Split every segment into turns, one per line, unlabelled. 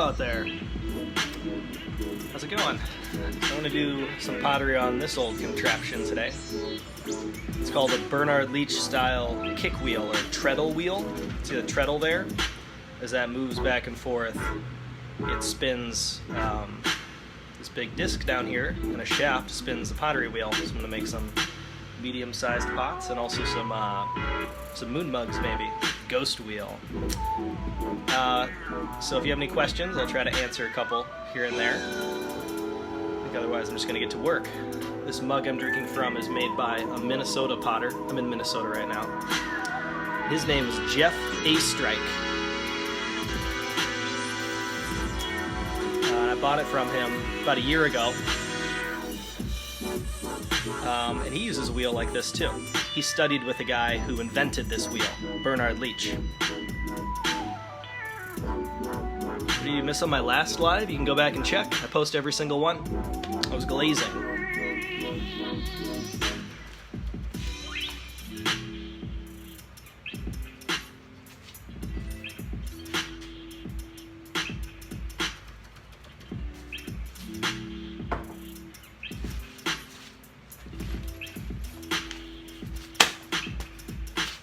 out there. How's it going? I'm going to do some pottery on this old contraption today. It's called a Bernard Leach style kick wheel or treadle wheel. See the treadle there? As that moves back and forth, it spins this big disc down here, and a shaft spins the pottery wheel. So I'm going to make some medium-sized pots and also some moon mugs maybe. Ghost wheel. So if you have any questions, I'll try to answer a couple here and there. I think otherwise I'm just going to get to work. This mug I'm drinking from is made by a Minnesota potter. I'm in Minnesota right now. His name is Jeff A. Strike. I bought it from him about a year ago. And he uses a wheel like this too. He studied with a guy who invented this wheel, Bernard Leach. What did you miss on my last live? You can go back and check. I post every single one. I was glazing.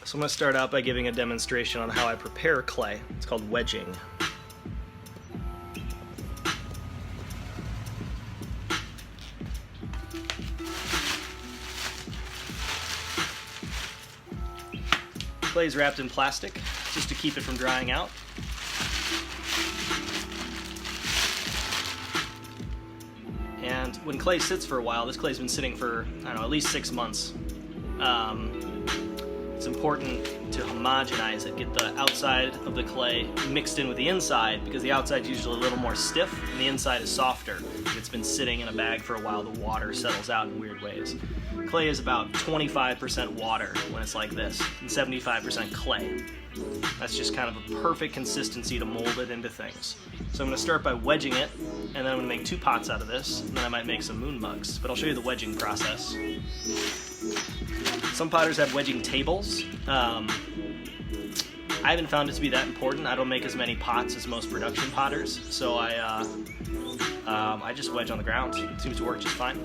So I'm going to start out by giving a demonstration on how I prepare clay. It's called wedging. Clay is wrapped in plastic just to keep it from drying out. And when clay sits for a while, this clay's been sitting for, I don't know, at least 6 months. It's important to homogenize it, get the outside of the clay mixed in with the inside, because the outside is usually a little more stiff and the inside is softer. It's been sitting in a bag for a while, the water settles out in weird ways. Clay is about 25% water when it's like this, and 75% clay. That's just kind of a perfect consistency to mold it into things. So I'm going to start by wedging it, and then I'm going to make 2 pots out of this, and then I might make some moon mugs, but I'll show you the wedging process. Some potters have wedging tables. I haven't found it to be that important. I don't make as many pots as most production potters, so I just wedge on the ground. It seems to work just fine.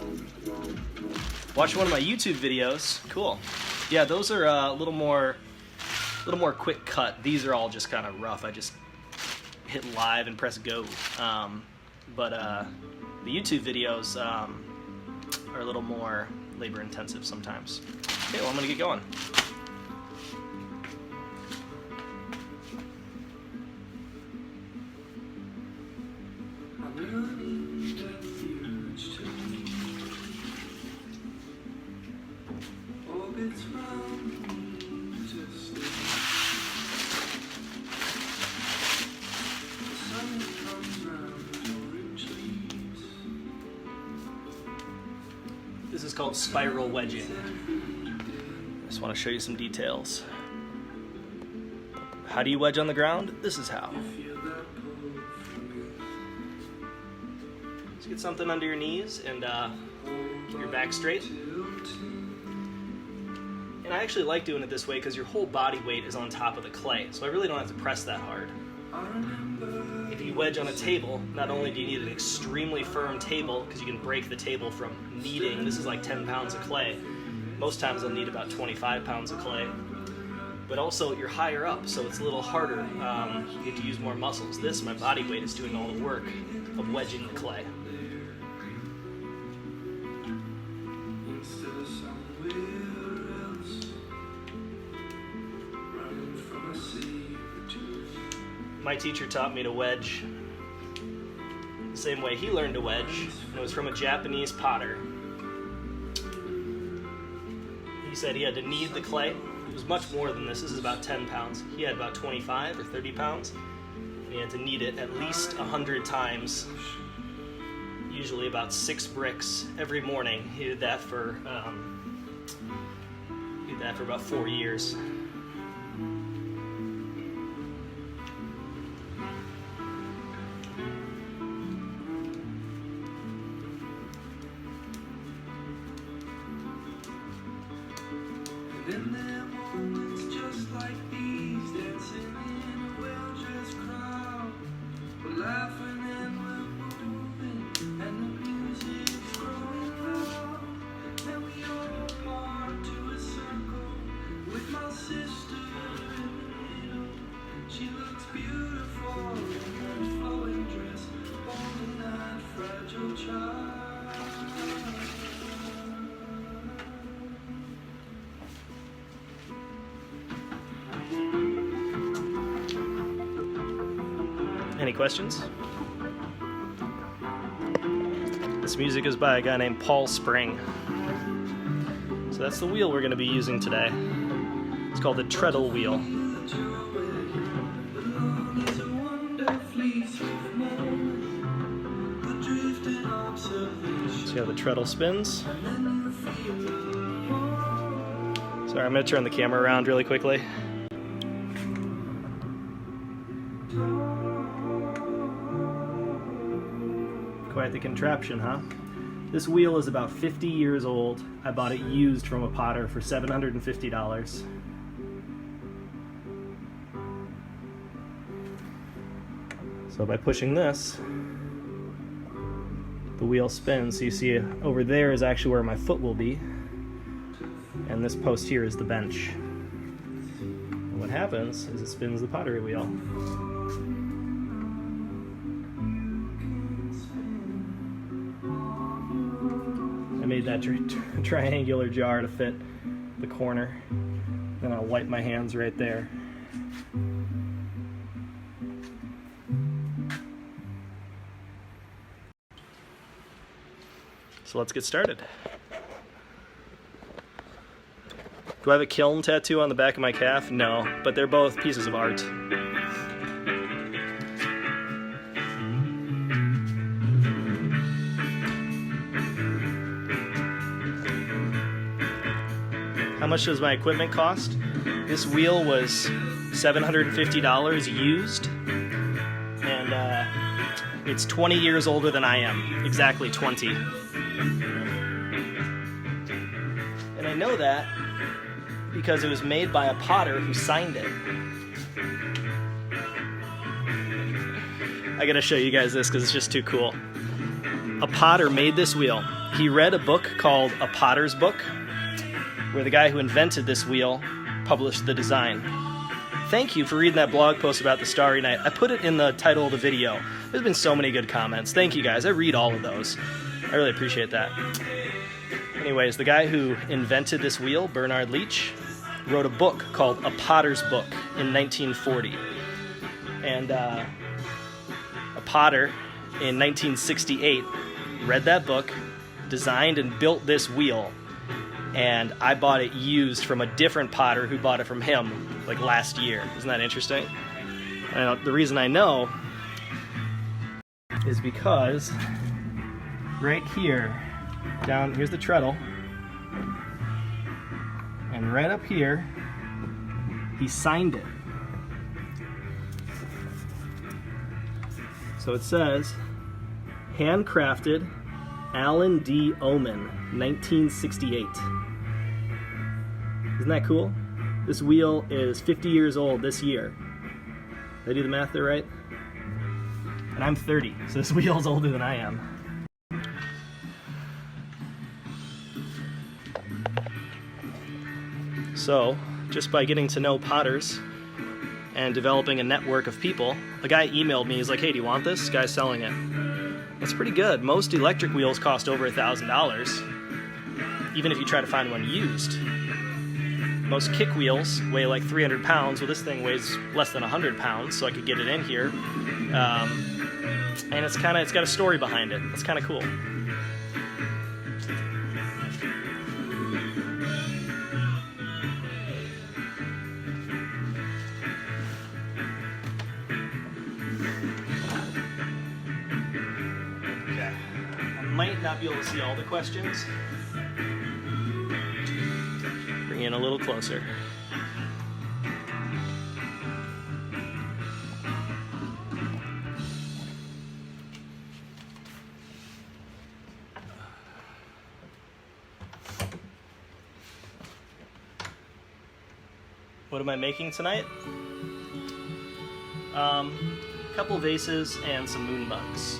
Watch one of my YouTube videos. Cool. Yeah, those are a little more quick cut. These are all just kind of rough. I just hit live and press go. But the YouTube videos are a little more labor intensive sometimes. Okay, well I'm gonna get going. This is called spiral wedging. I just want to show you some details. How do you wedge on the ground? This is how. Just get something under your knees and keep your back straight. And I actually like doing it this way because your whole body weight is on top of the clay, so I really don't have to press that hard. If you wedge on a table, not only do you need an extremely firm table, because you can break the table from kneading, this is like 10 pounds of clay. Most times I'll need about 25 pounds of clay. But also you're higher up, so it's a little harder. You get to use more muscles. This, my body weight, is doing all the work of wedging the clay. My teacher taught me to wedge the same way he learned to wedge, and it was from a Japanese potter. He said he had to knead the clay. It was much more than this. This is about 10 pounds. He had about 25 or 30 pounds. And he had to knead it at least 100 times, usually about 6 bricks every morning. He did that for about 4 years.
And there are moments just like these, dancing in a well-dressed crowd, laughing.
questions? This music is by a guy named Paul Spring. So that's the wheel we're going to be using today. It's called the Treadle wheel. See how the treadle spins? Sorry, I'm going to turn the camera around really quickly. Quite the contraption, huh? This wheel is about 50 years old. I bought it used from a potter for $750. So by pushing this, the wheel spins. So you see over there is actually where my foot will be, and this post here is the bench. And what happens is it spins the pottery wheel. I made that triangular jar to fit the corner. Then I'll wipe my hands right there. So let's get started. Do I have a Kiln tattoo on the back of my calf? No, but they're both pieces of art. How much does my equipment cost? This wheel was $750 used, and it's 20 years older than I am, exactly 20. And I know that because it was made by a potter who signed it. I gotta show you guys this because it's just too cool. A potter made this wheel. He read a book called A Potter's Book, where the guy who invented this wheel published the design. Thank you for reading that blog post about the Starry Night. I put it in the title of the video. There's been so many good comments. Thank you guys. I read all of those. I really appreciate that. Anyways, the guy who invented this wheel, Bernard Leach, wrote a book called A Potter's Book in 1940. And a potter in 1968 read that book, designed and built this wheel, and I bought it used from a different potter who bought it from him like last year. Isn't that interesting? And the reason I know is because right here, here's the treadle, and right up here, he signed it. So it says, handcrafted, Alan D. Oman, 1968. Isn't that cool? This wheel is 50 years old this year. Did I do the math there right? And I'm 30, so this wheel's older than I am. So, just by getting to know potters and developing a network of people, a guy emailed me, he's like, hey, do you want this? This guy's selling it. That's pretty good. Most electric wheels cost over $1,000, even if you try to find one used. Most kick wheels weigh like 300 pounds. Well, this thing weighs less than 100 pounds, so I could get it in here. And it's got a story behind it. It's kind of cool. Okay. I might not be able to see all the questions. Bring in a little closer. What am I making tonight? A couple vases and some moon bugs.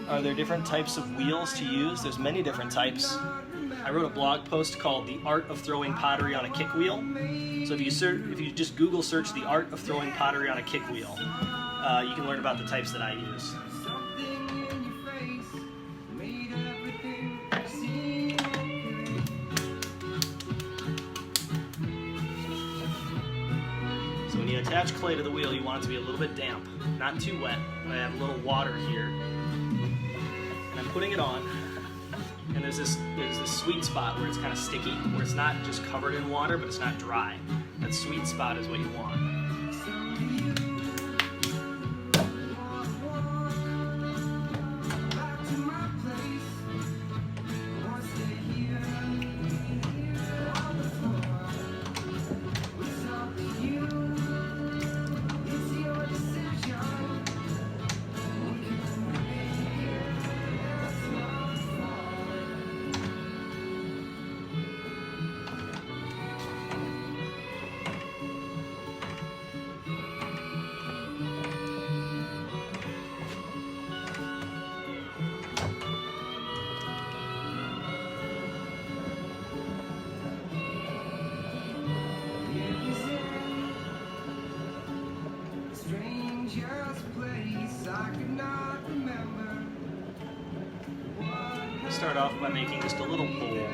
Are there different types of wheels to use? There's many different types. I wrote a blog post called "The Art of Throwing Pottery on a Kick Wheel." So if you just Google search "The Art of Throwing Pottery on a Kick Wheel," you can learn about the types that I use. So when you attach clay to the wheel, you want it to be a little bit damp, not too wet. I have a little water here, and I'm putting it on. And there's this sweet spot where it's kind of sticky, where it's not just covered in water, but it's not dry. That sweet spot is what you want. Start off by making just a little bowl.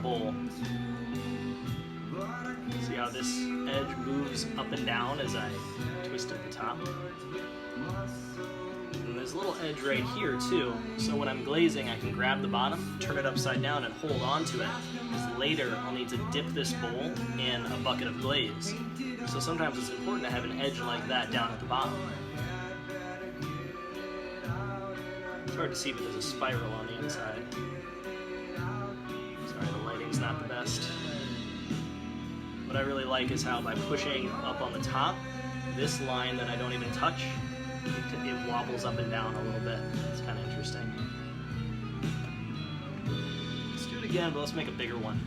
Bowl. See how this edge moves up and down as I twist at the top? And there's a little edge right here too, so when I'm glazing I can grab the bottom, turn it upside down and hold on to it, because later I'll need to dip this bowl in a bucket of glaze. So sometimes it's important to have an edge like that down at the bottom. It's hard to see, but there's a spiral on the inside. Sorry, the lighting's not the best. What I really like is how by pushing up on the top, this line that I don't even touch, it wobbles up and down a little bit. It's kind of interesting. Let's do it again, but let's make a bigger one.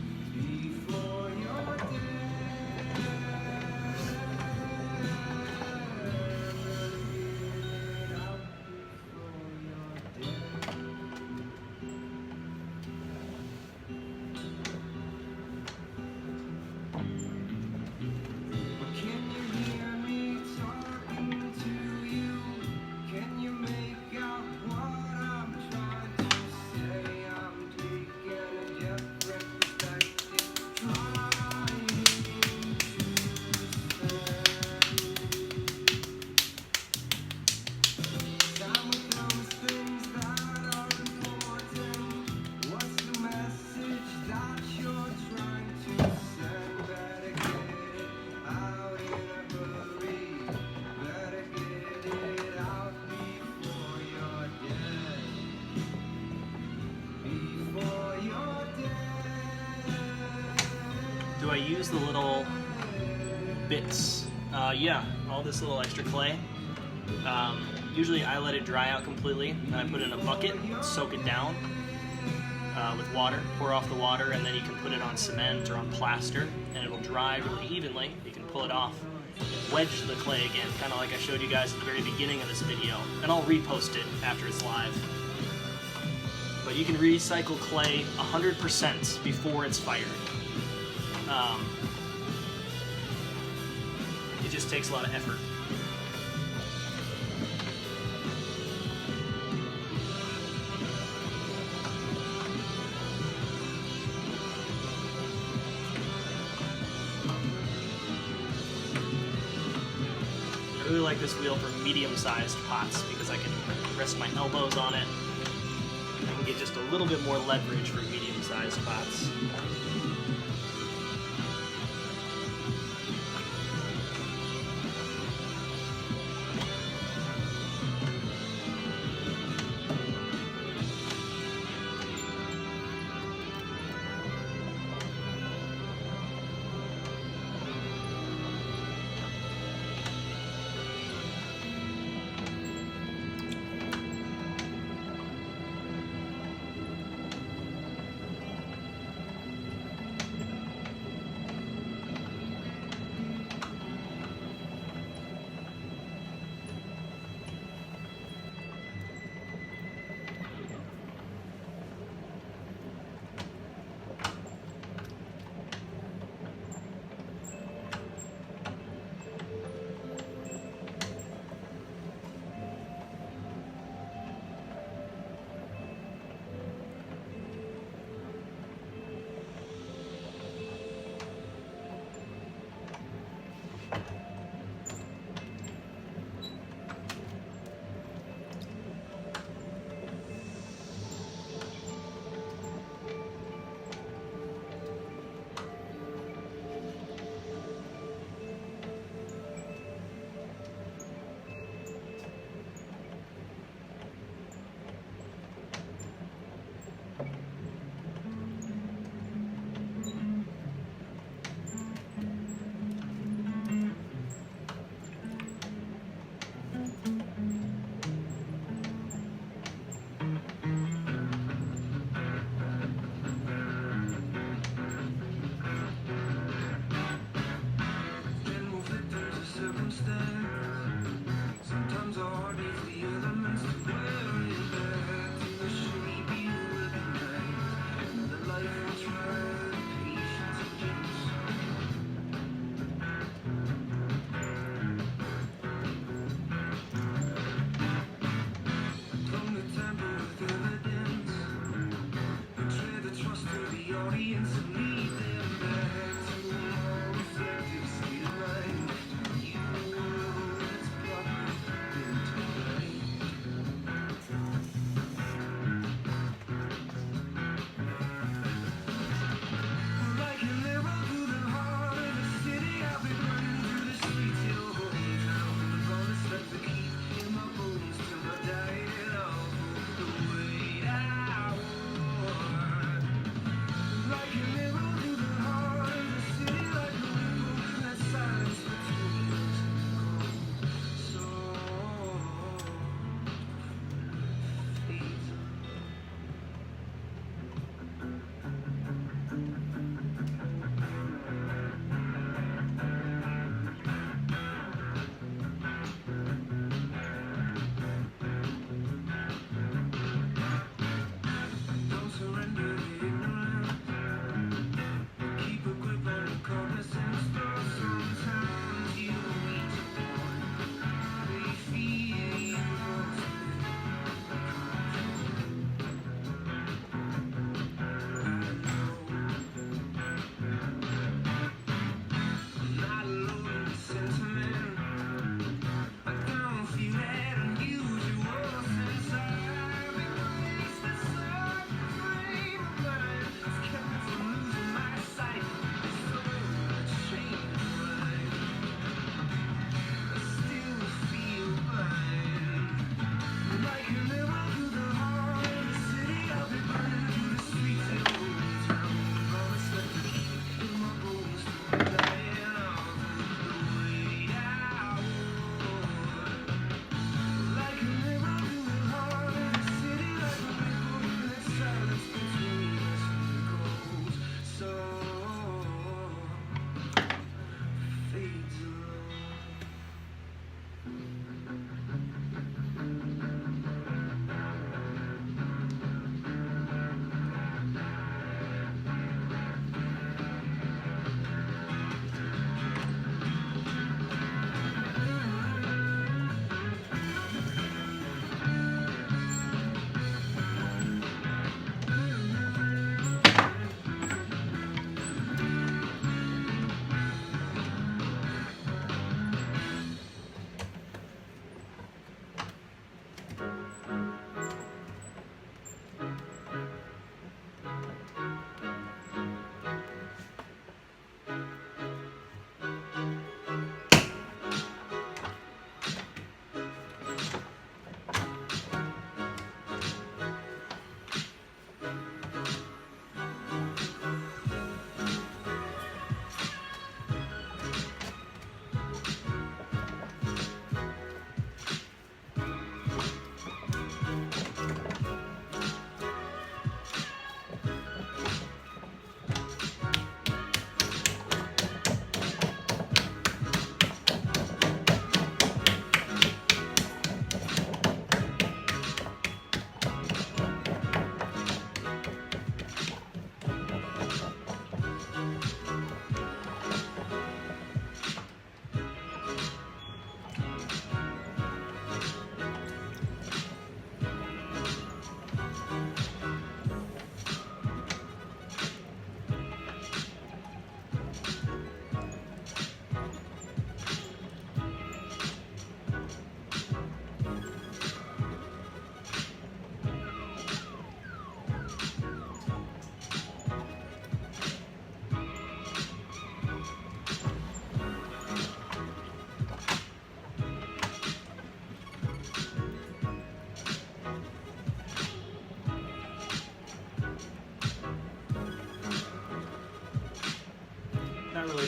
Do I use the little bits? Yeah, all this little extra clay. Usually I let it dry out completely, and I put it in a bucket, soak it down with water, pour off the water, and then you can put it on cement or on plaster, and it'll dry really evenly. You can pull it off, wedge the clay again, kind of like I showed you guys at the very beginning of this video, and I'll repost it after it's live. But you can recycle clay 100% before it's fired. It just takes a lot of effort. I really like this wheel for medium-sized pots because I can rest my elbows on it. I can get just a little bit more leverage for medium-sized pots.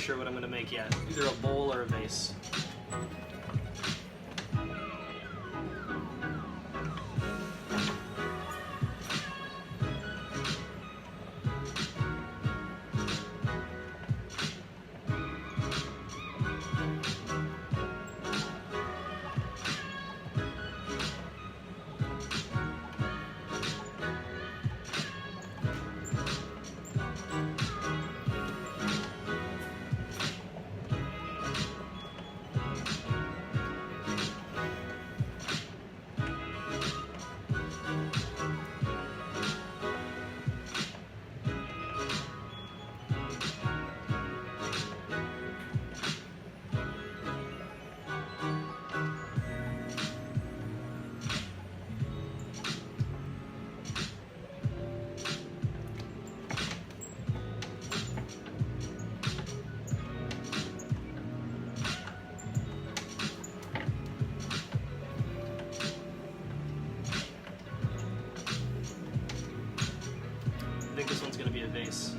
sure what I'm going to make yet. Either a bowl or a vase. I think this one's going to be a vase.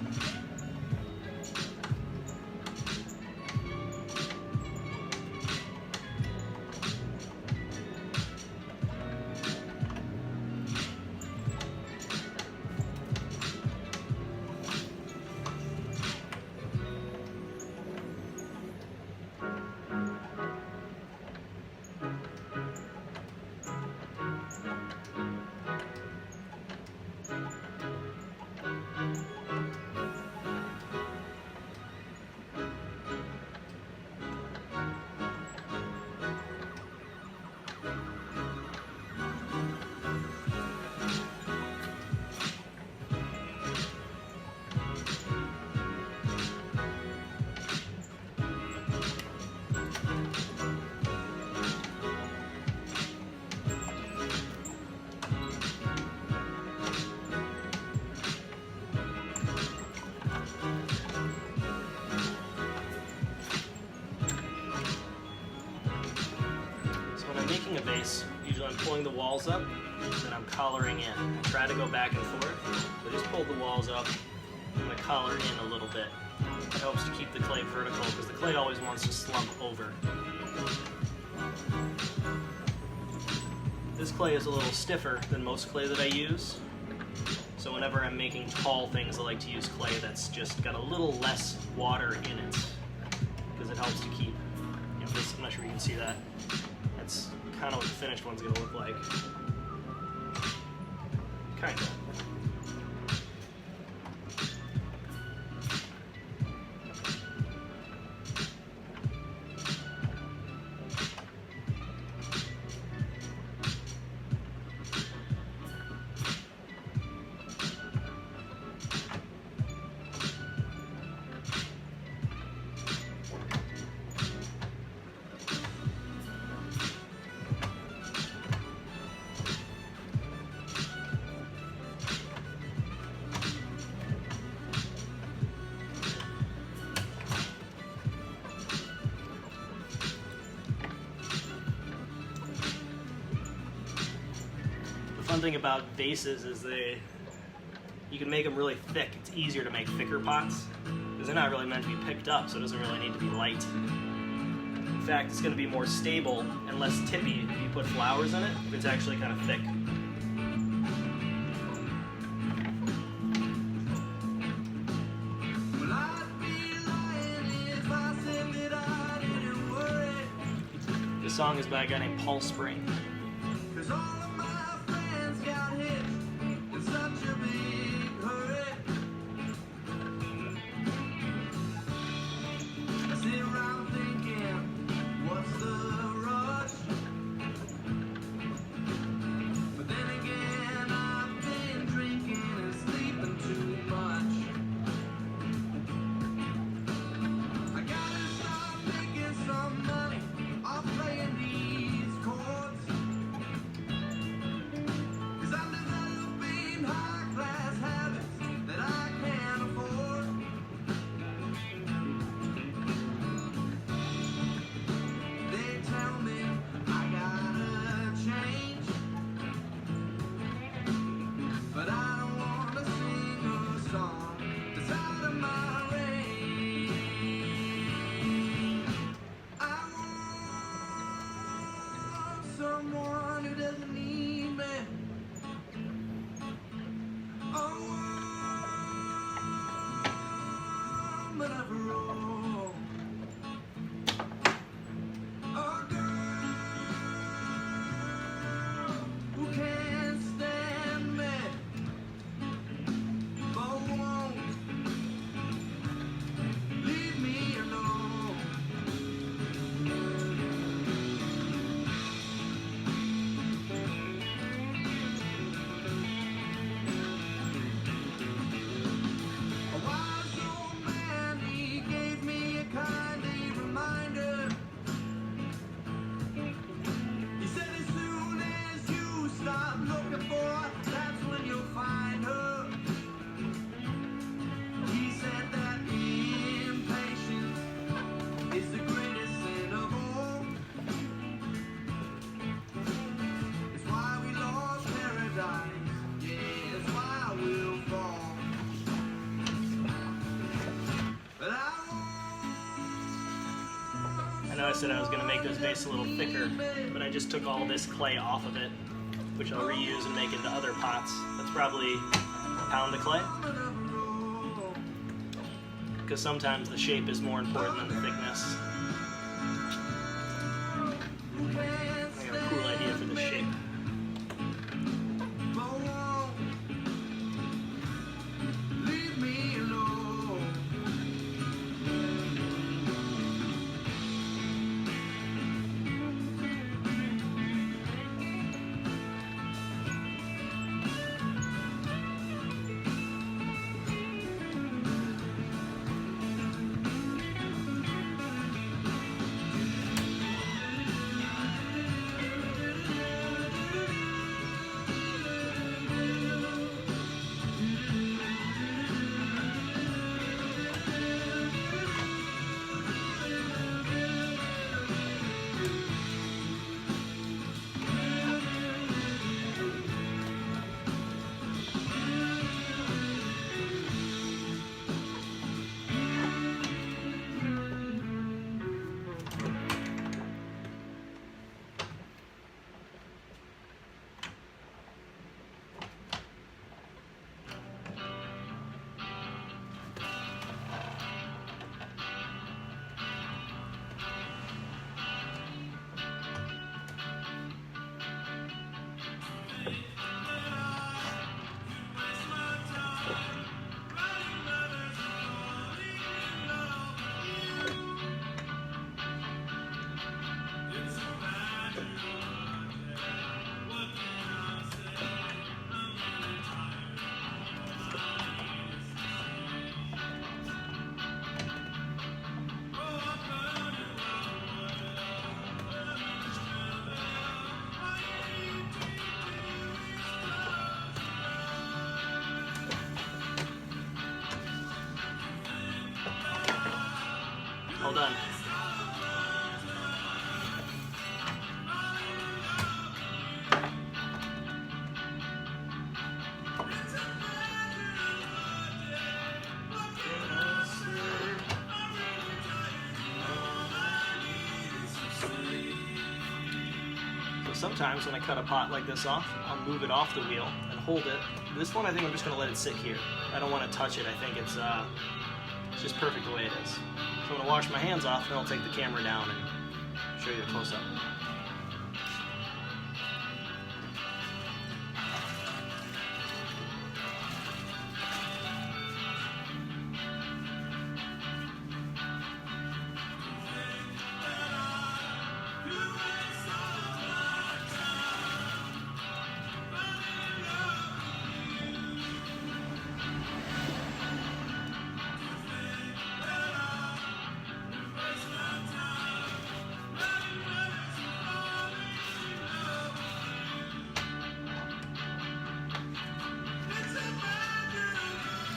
Making a vase, usually I'm pulling the walls up, and then I'm collaring in. I try to go back and forth, so just pull the walls up. I'm going to collar in a little bit. It helps to keep the clay vertical, because the clay always wants to slump over. This clay is a little stiffer than most clay that I use, so whenever I'm making tall things, I like to use clay that's just got a little less water in it, because it helps to keep, you know, this, I'm not sure you can see that. That's kind of what the finished one's going to look like. Kind of. The fun thing about vases is you can make them really thick. It's easier to make thicker pots because they're not really meant to be picked up, so it doesn't really need to be light. In fact, it's going to be more stable and less tippy if you put flowers in it, if it's actually kind of thick. This song is by a guy named Paul Spring. know I said I was going to make this vase a little thicker, but I just took all this clay off of it, which I'll reuse and make into other pots. That's probably a pound of clay, because sometimes the shape is more important than the thickness. I got a cool idea for this shape. All done. So sometimes when I cut a pot like this off, I'll move it off the wheel and hold it. This one I think I'm just going to let it sit here. I don't want to touch it. I think it's just perfect the way it is. So I'm going to wash my hands off, and I'll take the camera down and show you a close-up.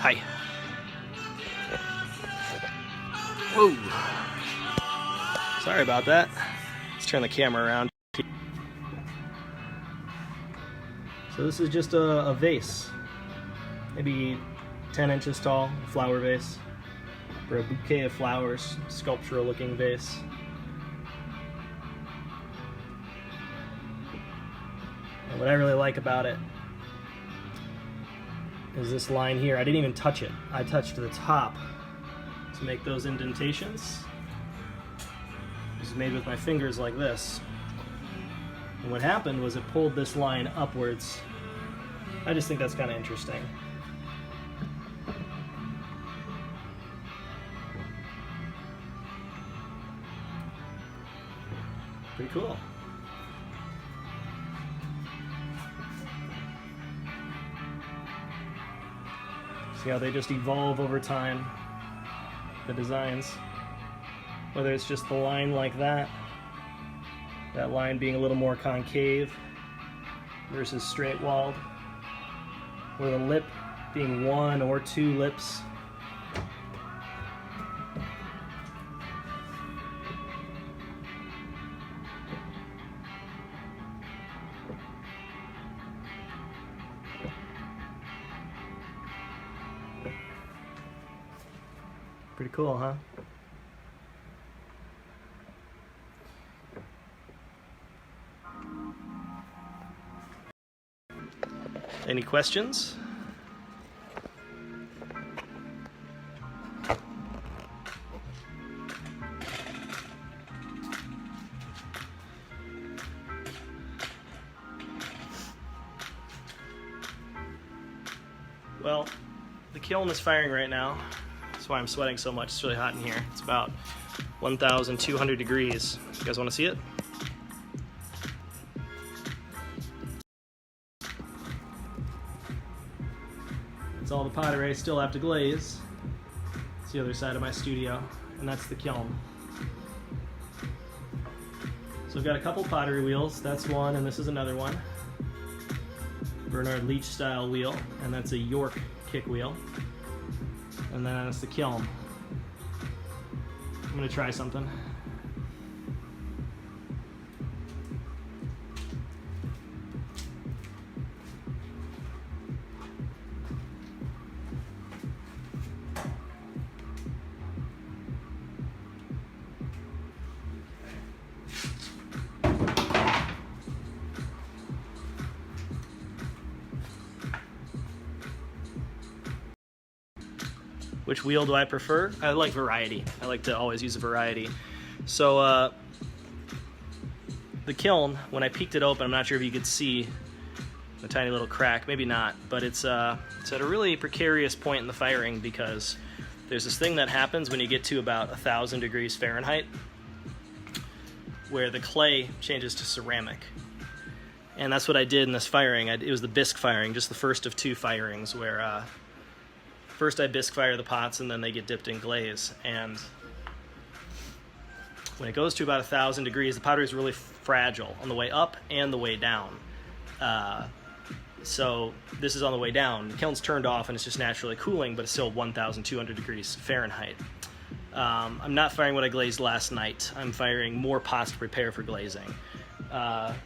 Hi. Whoa. Sorry about that. Let's turn the camera around. So this is just a vase, maybe 10 inches tall, flower vase, for a bouquet of flowers, sculptural looking vase. And what I really like about it is this line here. I didn't even touch it. I touched the top to make those indentations. This is made with my fingers like this. And what happened was it pulled this line upwards. I just think that's kind of interesting. Pretty cool. See how they just evolve over time, the designs. Whether it's just the line like that line being a little more concave versus straight walled, or the lip being one or two lips. Pretty cool, huh? Any questions? Well, the kiln is firing right now. That's why I'm sweating so much. It's really hot in here. It's about 1,200 degrees. You guys want to see it? It's all the pottery I still have to glaze. It's the other side of my studio, and that's the kiln. So I've got a couple pottery wheels. That's one, and this is another one. Bernard Leach style wheel, and that's a York kick wheel. And then that's the kiln. I'm gonna try something. Which wheel do I prefer? I like variety. I like to always use a variety. So the kiln, when I peeked it open, I'm not sure if you could see a tiny little crack, maybe not, but it's at a really precarious point in the firing because there's this thing that happens when you get to about 1,000 degrees Fahrenheit where the clay changes to ceramic. And that's what I did in this firing. It was the bisque firing, just the first of 2 firings where first I bisque fire the pots and then they get dipped in glaze. And when it goes to about 1,000 degrees, the pottery is really fragile on the way up and the way down. So this is on the way down. The kiln's turned off and it's just naturally cooling, but it's still 1,200 degrees Fahrenheit. I'm not firing what I glazed last night. I'm firing more pots to prepare for glazing. But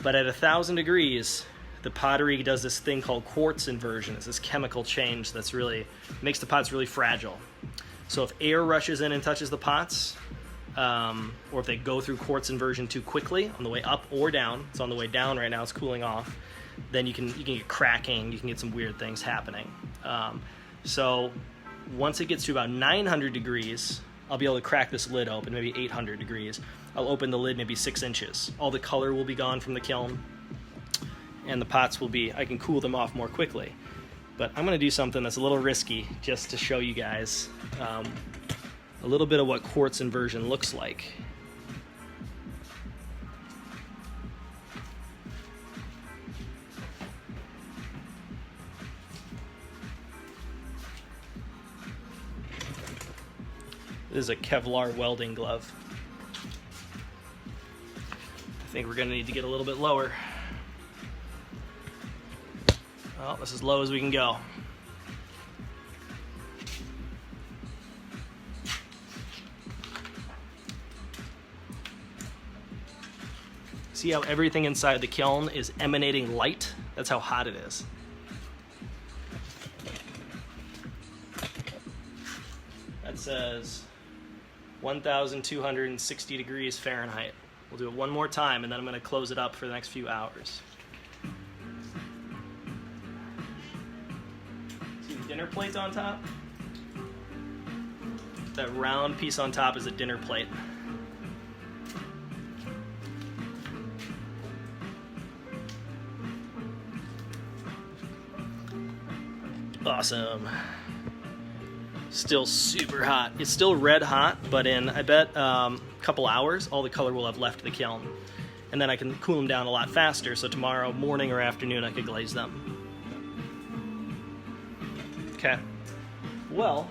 at 1,000 degrees, the pottery does this thing called quartz inversion. It's this chemical change that's really makes the pots really fragile. So if air rushes in and touches the pots, or if they go through quartz inversion too quickly on the way up or down, it's on the way down right now, it's cooling off, then you can get cracking, you can get some weird things happening. So once it gets to about 900 degrees, I'll be able to crack this lid open, maybe 800 degrees. I'll open the lid maybe 6 inches. All the color will be gone from the kiln, and the pots will be, I can cool them off more quickly. But I'm gonna do something that's a little risky just to show you guys a little bit of what quartz inversion looks like. This is a Kevlar welding glove. I think we're gonna need to get a little bit lower. Well, this is as low as we can go. See how everything inside the kiln is emanating light? That's how hot it is. That says 1,260 degrees Fahrenheit. We'll do it one more time and then I'm going to close it up for the next few hours. See the dinner plate on top? That round piece on top is a dinner plate. Awesome. Still super hot. It's still red hot, but in, I bet, a couple hours, all the color will have left the kiln. And then I can cool them down a lot faster, so tomorrow morning or afternoon I could glaze them. Okay. Well,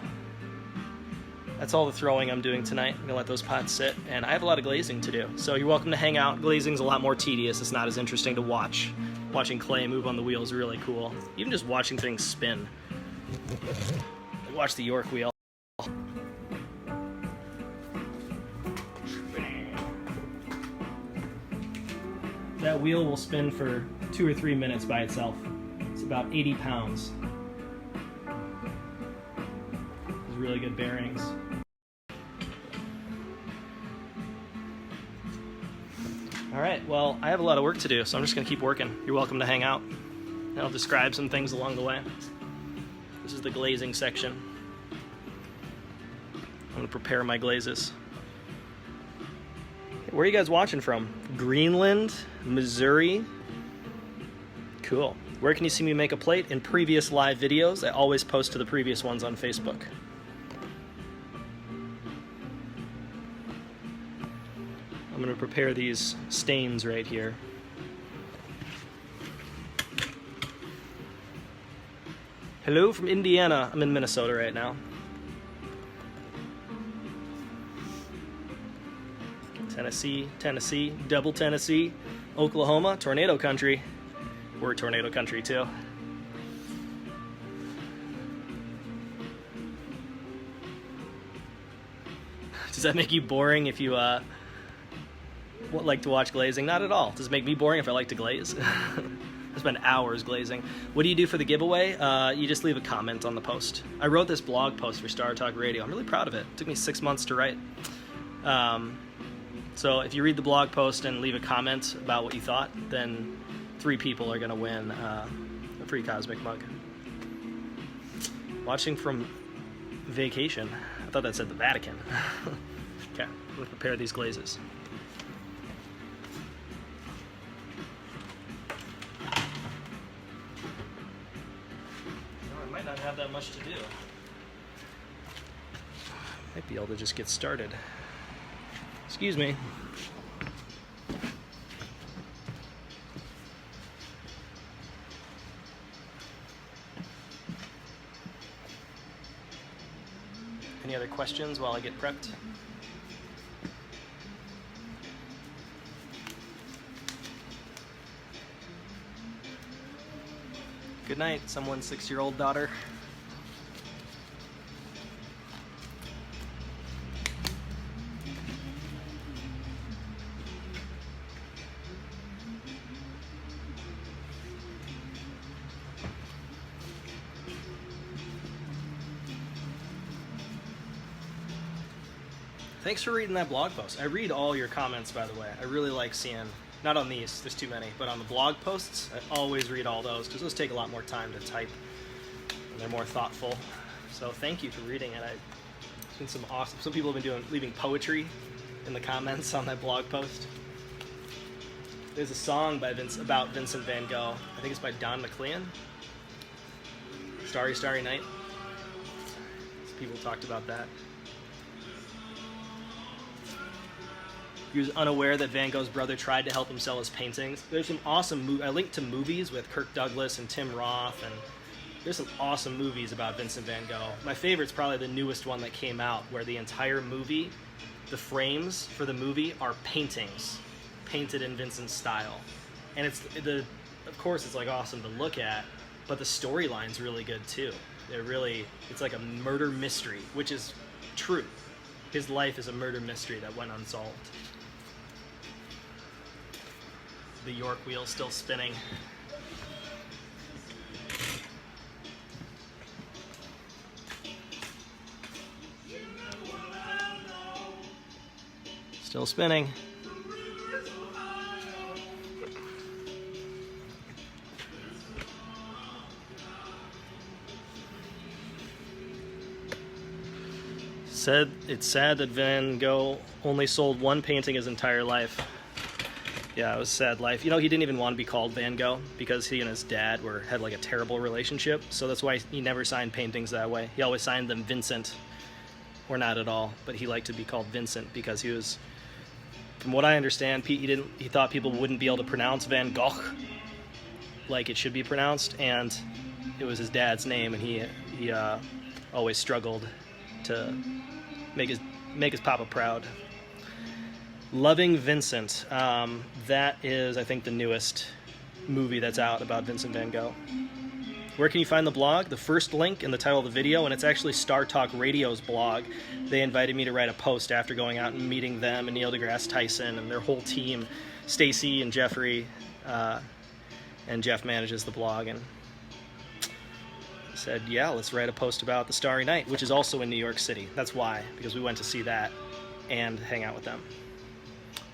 that's all the throwing I'm doing tonight. I'm gonna let those pots sit, and I have a lot of glazing to do. So you're welcome to hang out. Glazing's a lot more tedious. It's not as interesting to watch. Watching clay move on the wheel is really cool. Even just watching things spin. Watch the York wheel. That wheel will spin for 2 or 3 minutes by itself. It's about 80 pounds. It's really good bearings. All right, well, I have a lot of work to do, so I'm just gonna keep working. You're welcome to hang out. And I'll describe some things along the way. This is the glazing section. I'm going to prepare my glazes. Where are you guys watching from? Greenland, Missouri? Cool. Where can you see me make a plate? In previous live videos. I always post to the previous ones on Facebook. I'm going to prepare these stains right here. Hello from Indiana. I'm in Minnesota right now. Tennessee, double Tennessee, Oklahoma, tornado country. We're tornado country too. Does that make you boring if you like to watch glazing? Not at all. Does it make me boring if I like to glaze? I spend hours glazing. What do you do for the giveaway? You just leave a comment on the post. I wrote this blog post for Star Talk Radio. I'm really proud of it. It took me 6 months to write. So if you read the blog post and leave a comment about what you thought, then 3 people are going to win a free Cosmic mug. Watching from vacation. I thought that said the Vatican. Okay, I'm going to prepare these glazes. I might not have that much to do. Might be able to just get started. Excuse me. Any other questions while I get prepped? Good night, someone's 6-year-old daughter. Thanks for reading that blog post. I read all your comments, by the way. I really like seeing, not on these, there's too many, but on the blog posts, I always read all those because those take a lot more time to type and they're more thoughtful. So thank you for reading it. It's been some awesome, some people have been leaving poetry in the comments on that blog post. There's a song by about Vincent van Gogh. I think it's by Don McLean. Starry, Starry Night. People talked about that. He was unaware that Van Gogh's brother tried to help him sell his paintings. There's some awesome I linked to movies with Kirk Douglas and Tim Roth, and there's some awesome movies about Vincent van Gogh. My favorite's probably the newest one that came out, where the entire movie, the frames for the movie are paintings, painted in Vincent's style. And of course it's like awesome to look at, but the storyline's really good too. It's like a murder mystery, which is true. His life is a murder mystery that went unsolved. The York wheel still spinning. Still spinning. It's sad that Van Gogh only sold one painting his entire life. Yeah, it was a sad life. You know, he didn't even want to be called Van Gogh because he and his dad had like a terrible relationship. So that's why he never signed paintings that way. He always signed them Vincent, or not at all. But he liked to be called Vincent because he was, from what I understand, he thought people wouldn't be able to pronounce Van Gogh like it should be pronounced, and it was his dad's name, and he always struggled to make his papa proud. Loving Vincent. That is, I think, the newest movie that's out about Vincent van Gogh. Where can you find the blog? The first link in the title of the video, and it's actually Star Talk Radio's blog. They invited me to write a post after going out and meeting them and Neil deGrasse Tyson and their whole team, Stacy and Jeffrey, and Jeff manages the blog, and said, yeah, let's write a post about the Starry Night, which is also in New York City. That's why, because we went to see that and hang out with them.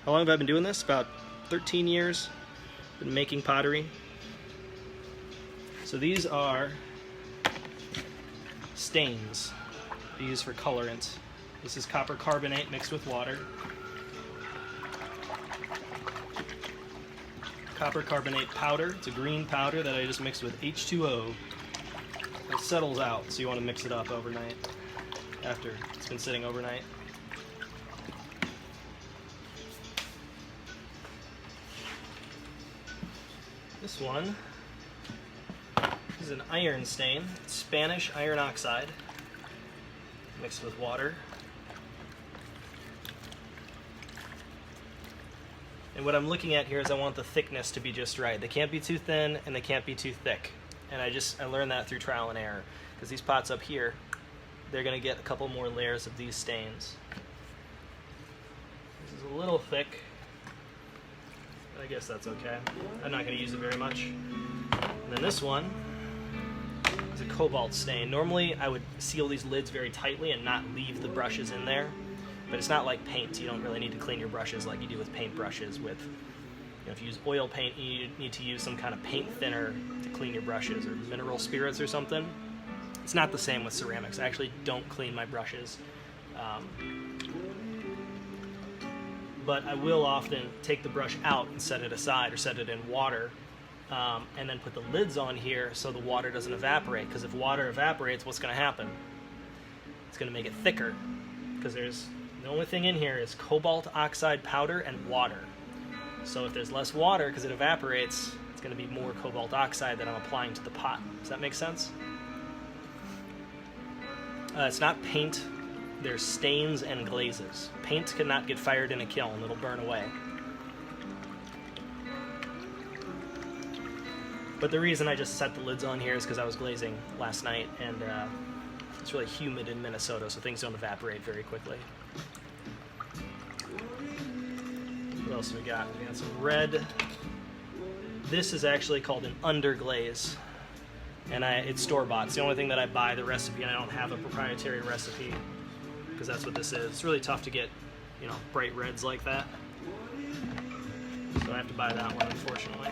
How long have I been doing this? About 13 years. Been making pottery. So these are stains used for colorant. This is copper carbonate mixed with water. Copper carbonate powder. It's a green powder that I just mixed with H2O. It settles out, so you want to mix it up overnight after it's been sitting overnight. This one is an iron stain. It's Spanish iron oxide mixed with water. And what I'm looking at here is I want the thickness to be just right. They can't be too thin and they can't be too thick. And I learned that through trial and error. Because these pots up here, they're going to get a couple more layers of these stains. This is a little thick. I guess that's okay. I'm not going to use it very much. And then this one is a cobalt stain. Normally I would seal these lids very tightly and not leave the brushes in there. But it's not like paint. You don't really need to clean your brushes like you do with paint brushes. With, if you use oil paint, you need to use some kind of paint thinner to clean your brushes, or mineral spirits or something. It's not the same with ceramics. I actually don't clean my brushes. But I will often take the brush out and set it aside or set it in water, and then put the lids on here so the water doesn't evaporate. Because if water evaporates, what's going to happen? It's going to make it thicker. Because the only thing in here is cobalt oxide powder and water. So if there's less water, because it evaporates, it's going to be more cobalt oxide that I'm applying to the pot. Does that make sense? It's not paint. There's stains and glazes. Paint cannot get fired in a kiln. It'll burn away. But the reason I just set the lids on here is because I was glazing last night, and it's really humid in Minnesota, so things don't evaporate very quickly. What else we got? We got some red. This is actually called an underglaze, and it's store-bought. It's the only thing that I buy the recipe, and I don't have a proprietary recipe, because that's what this is. It's really tough to get, bright reds like that. So I have to buy that one, unfortunately.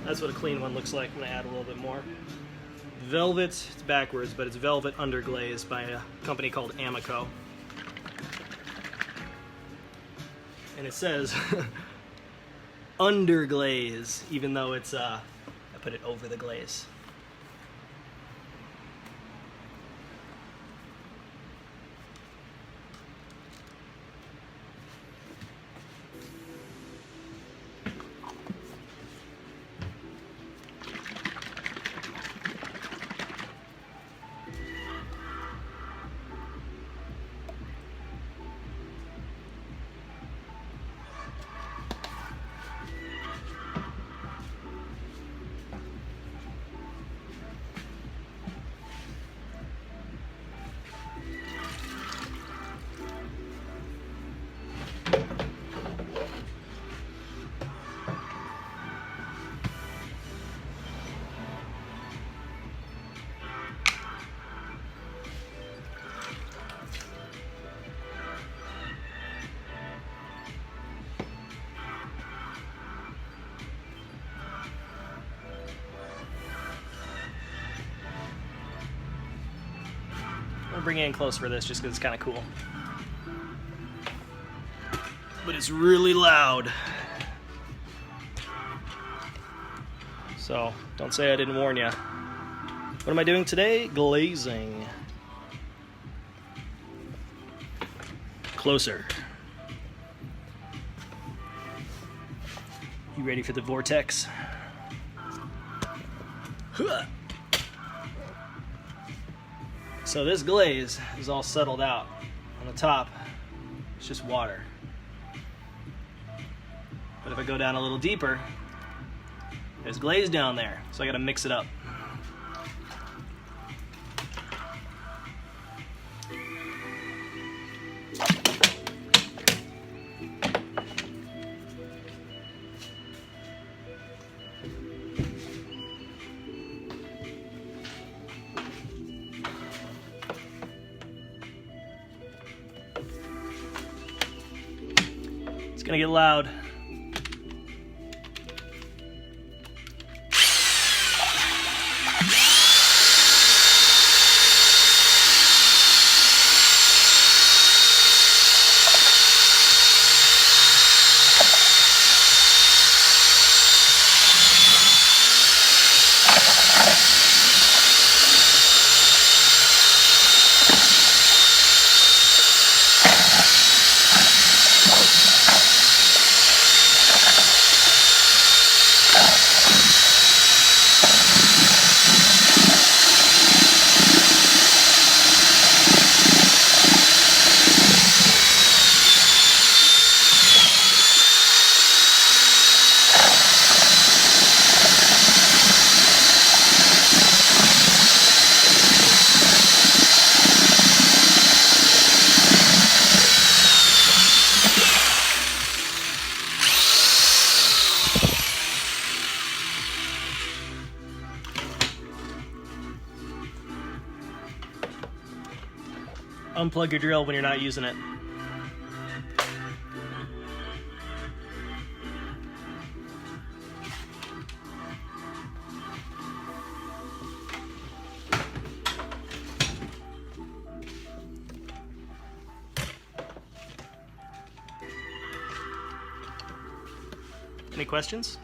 That's what a clean one looks like when I add a little bit more. Velvet, it's backwards, but it's Velvet Underglaze by a company called Amico. And it says underglaze, even though it's, I put it over the glaze. I'm bringing it in close for this just because it's kind of cool. But it's really loud. So, don't say I didn't warn you. What am I doing today? Glazing. Closer. You ready for the vortex? Huh. So this glaze is all settled out. On the top, it's just water. But if I go down a little deeper, there's glaze down there. So I gotta mix it up. Gonna get loud. Unplug your drill when you're not using it. Any questions?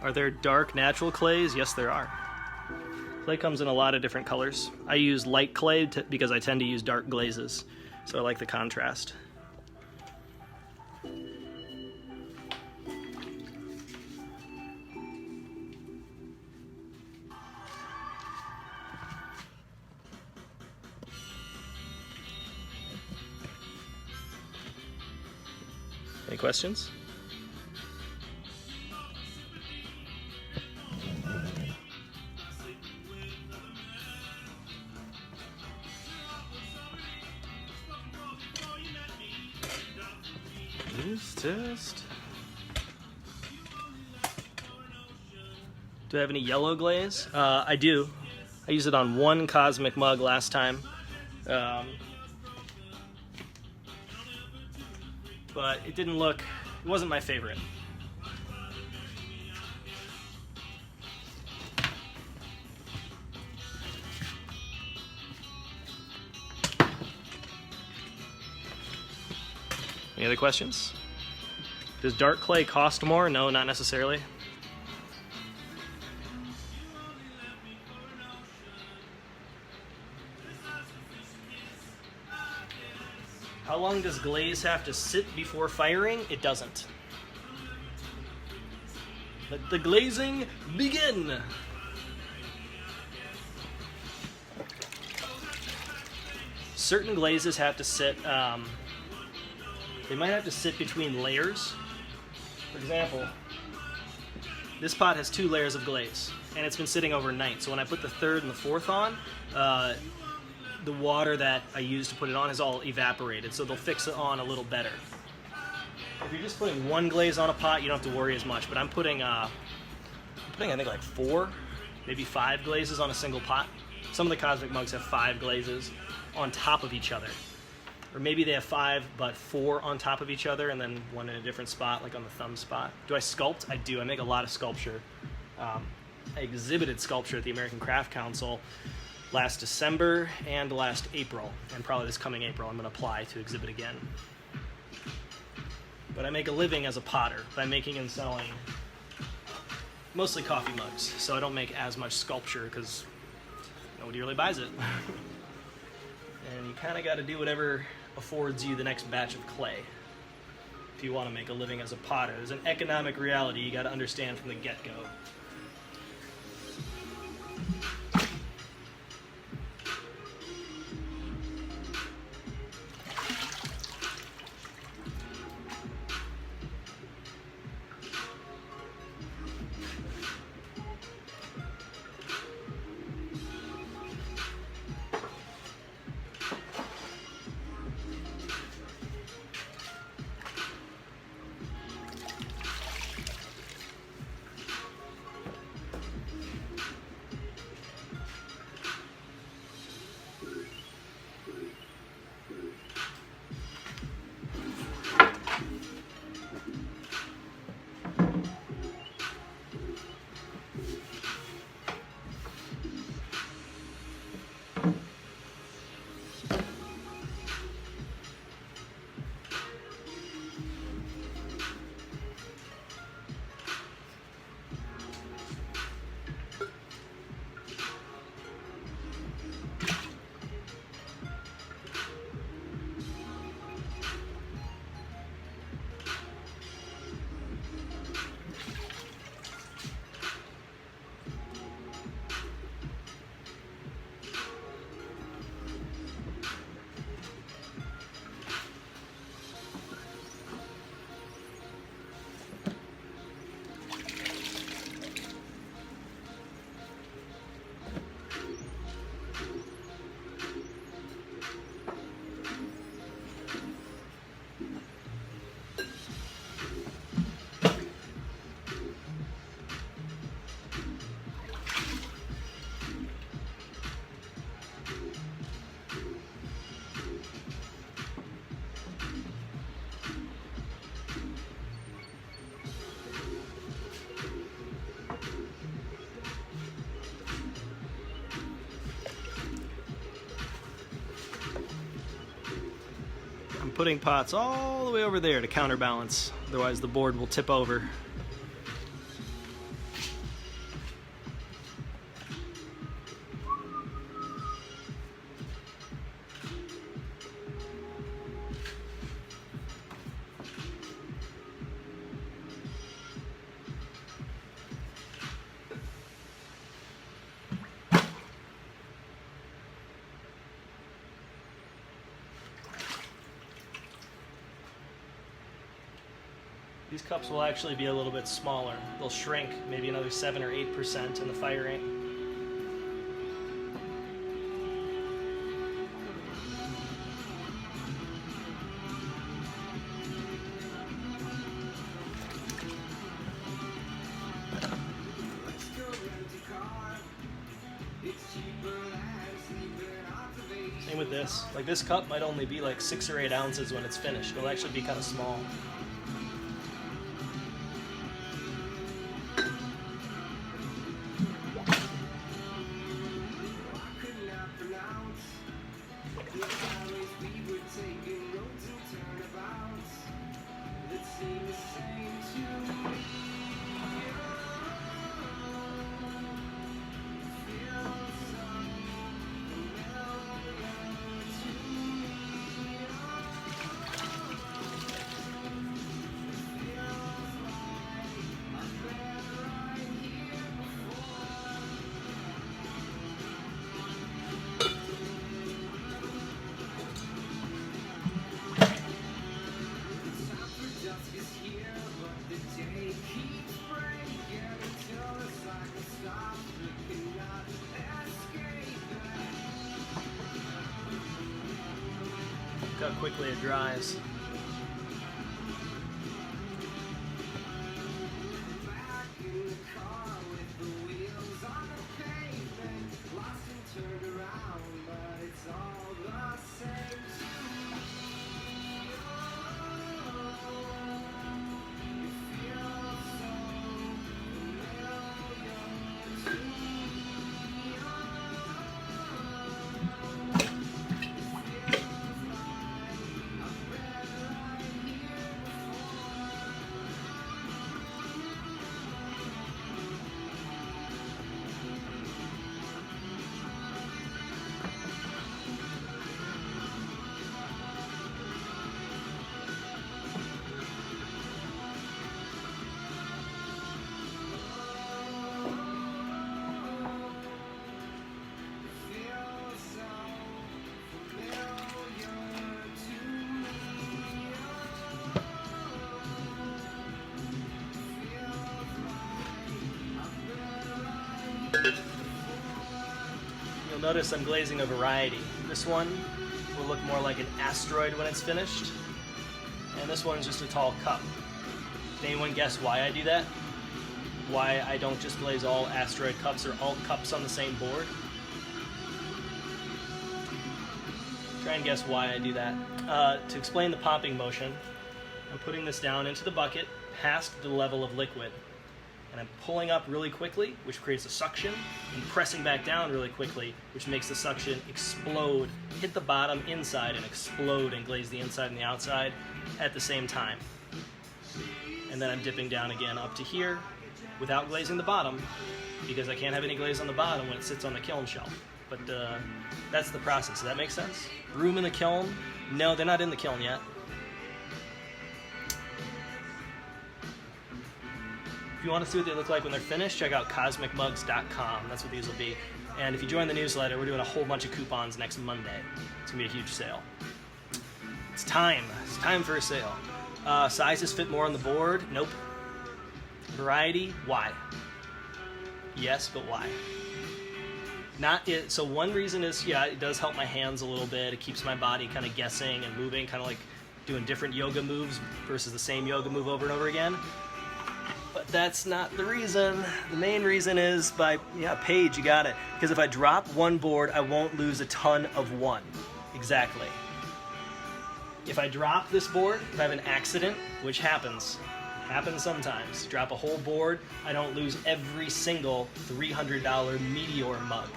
Are there dark natural clays? Yes, there are. Clay comes in a lot of different colors. I use light clay because I tend to use dark glazes, so I like the contrast. Any questions? Test. Do I have any yellow glaze? I do. I used it on one cosmic mug last time. But it didn't look, it wasn't my favorite. Any other questions? Does dark clay cost more? No, not necessarily. How long does glaze have to sit before firing? It doesn't. Let the glazing begin! Certain glazes have to sit, they might have to sit between layers. For example, this pot has 2 layers of glaze, and it's been sitting overnight. So when I put the 3rd and the 4th on, the water that I used to put it on is all evaporated, so they'll fix it on a little better. If you're just putting one glaze on a pot, you don't have to worry as much. But I'm putting I think like 4, maybe 5 glazes on a single pot. Some of the cosmic mugs have 5 glazes on top of each other. Or maybe they have 5, but 4 on top of each other, and then one in a different spot, like on the thumb spot. Do I sculpt? I do. I make a lot of sculpture. I exhibited sculpture at the American Craft Council last December and last April, and probably this coming April I'm going to apply to exhibit again. But I make a living as a potter by making and selling mostly coffee mugs, so I don't make as much sculpture because nobody really buys it. And you kind of got to do whatever affords you the next batch of clay if you want to make a living as a potter. There's an economic reality you got to understand from the get-go. putting pots all the way over there to counterbalance, otherwise the board will tip over. These cups will actually be a little bit smaller. They'll shrink maybe another 7 or 8% in the fire ink. Same with this. Like this cup might only be like 6 or 8 ounces when it's finished. It'll actually be kind of small. Look how quickly it dries. You'll notice I'm glazing a variety. This one will look more like an asteroid when it's finished, and this one's just a tall cup. Can anyone guess why I do that? Why I don't just glaze all asteroid cups or all cups on the same board? Try and guess why I do that. To explain the popping motion, I'm putting this down into the bucket past the level of liquid. And I'm pulling up really quickly, which creates a suction, and pressing back down really quickly, which makes the suction explode, hit the bottom inside and explode and glaze the inside and the outside at the same time. And then I'm dipping down again up to here without glazing the bottom, because I can't have any glaze on the bottom when it sits on the kiln shelf. But that's the process. Does that make sense? Room in the kiln? No, they're not in the kiln yet. If you want to see what they look like when they're finished, check out cosmicmugs.com. That's what these will be. And if you join the newsletter, we're doing a whole bunch of coupons next Monday. It's going to be a huge sale. It's time. It's time for a sale. Sizes fit more on the board? Nope. Variety? Why? Yes, but why? Not it. So one reason is, yeah, it does help my hands a little bit. It keeps my body kind of guessing and moving, kind of like doing different yoga moves versus the same yoga move over and over again. But that's not the reason. The main reason is Paige, you got it. Because if I drop one board, I won't lose a ton of one. Exactly. If I drop this board, if I have an accident, which happens sometimes, drop a whole board, I don't lose every single $300 Meteor mug.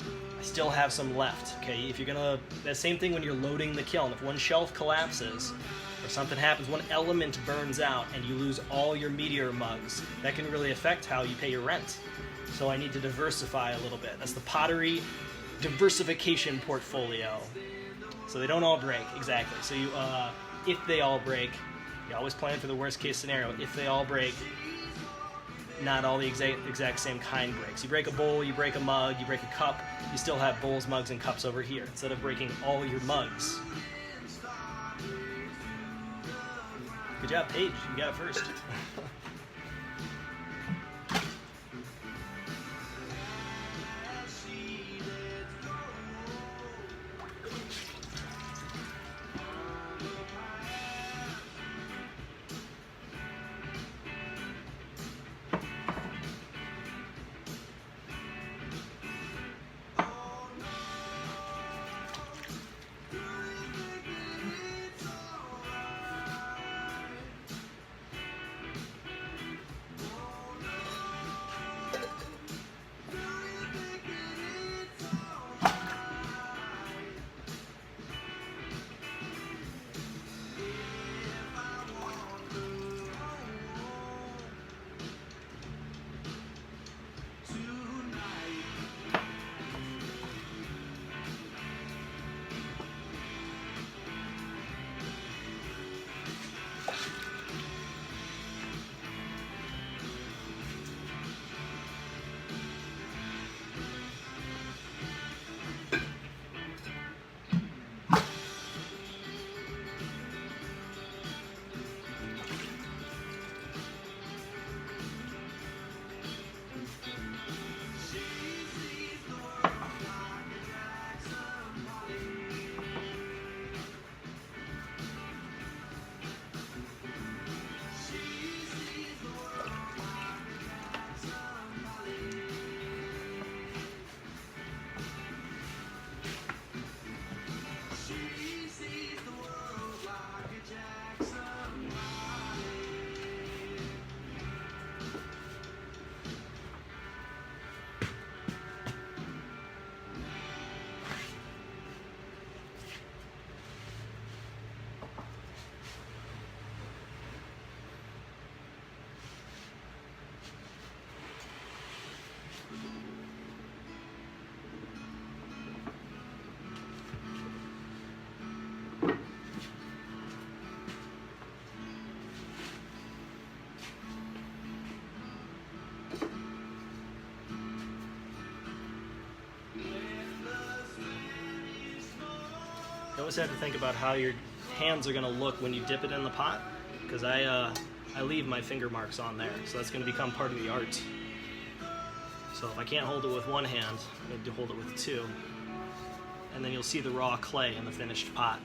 I still have some left. Okay, if you're gonna, the same thing when you're loading the kiln. If one shelf collapses or something happens, one element burns out and you lose all your meteor mugs, that can really affect how you pay your rent. So I need to diversify a little bit. That's the Pottery diversification portfolio. So they don't all break, exactly. So you, if they all break, you always plan for the worst case scenario. If they all break, not all the exact same kind breaks. You break a bowl, you break a mug, you break a cup, you still have bowls, mugs, and cups over here, instead of breaking all your mugs. Good job, Paige. You got it first. You always have to think about how your hands are going to look when you dip it in the pot, because I leave my finger marks on there, so that's going to become part of the art. So if I can't hold it with one hand, I need to hold it with two, and then you'll see the raw clay in the finished pot.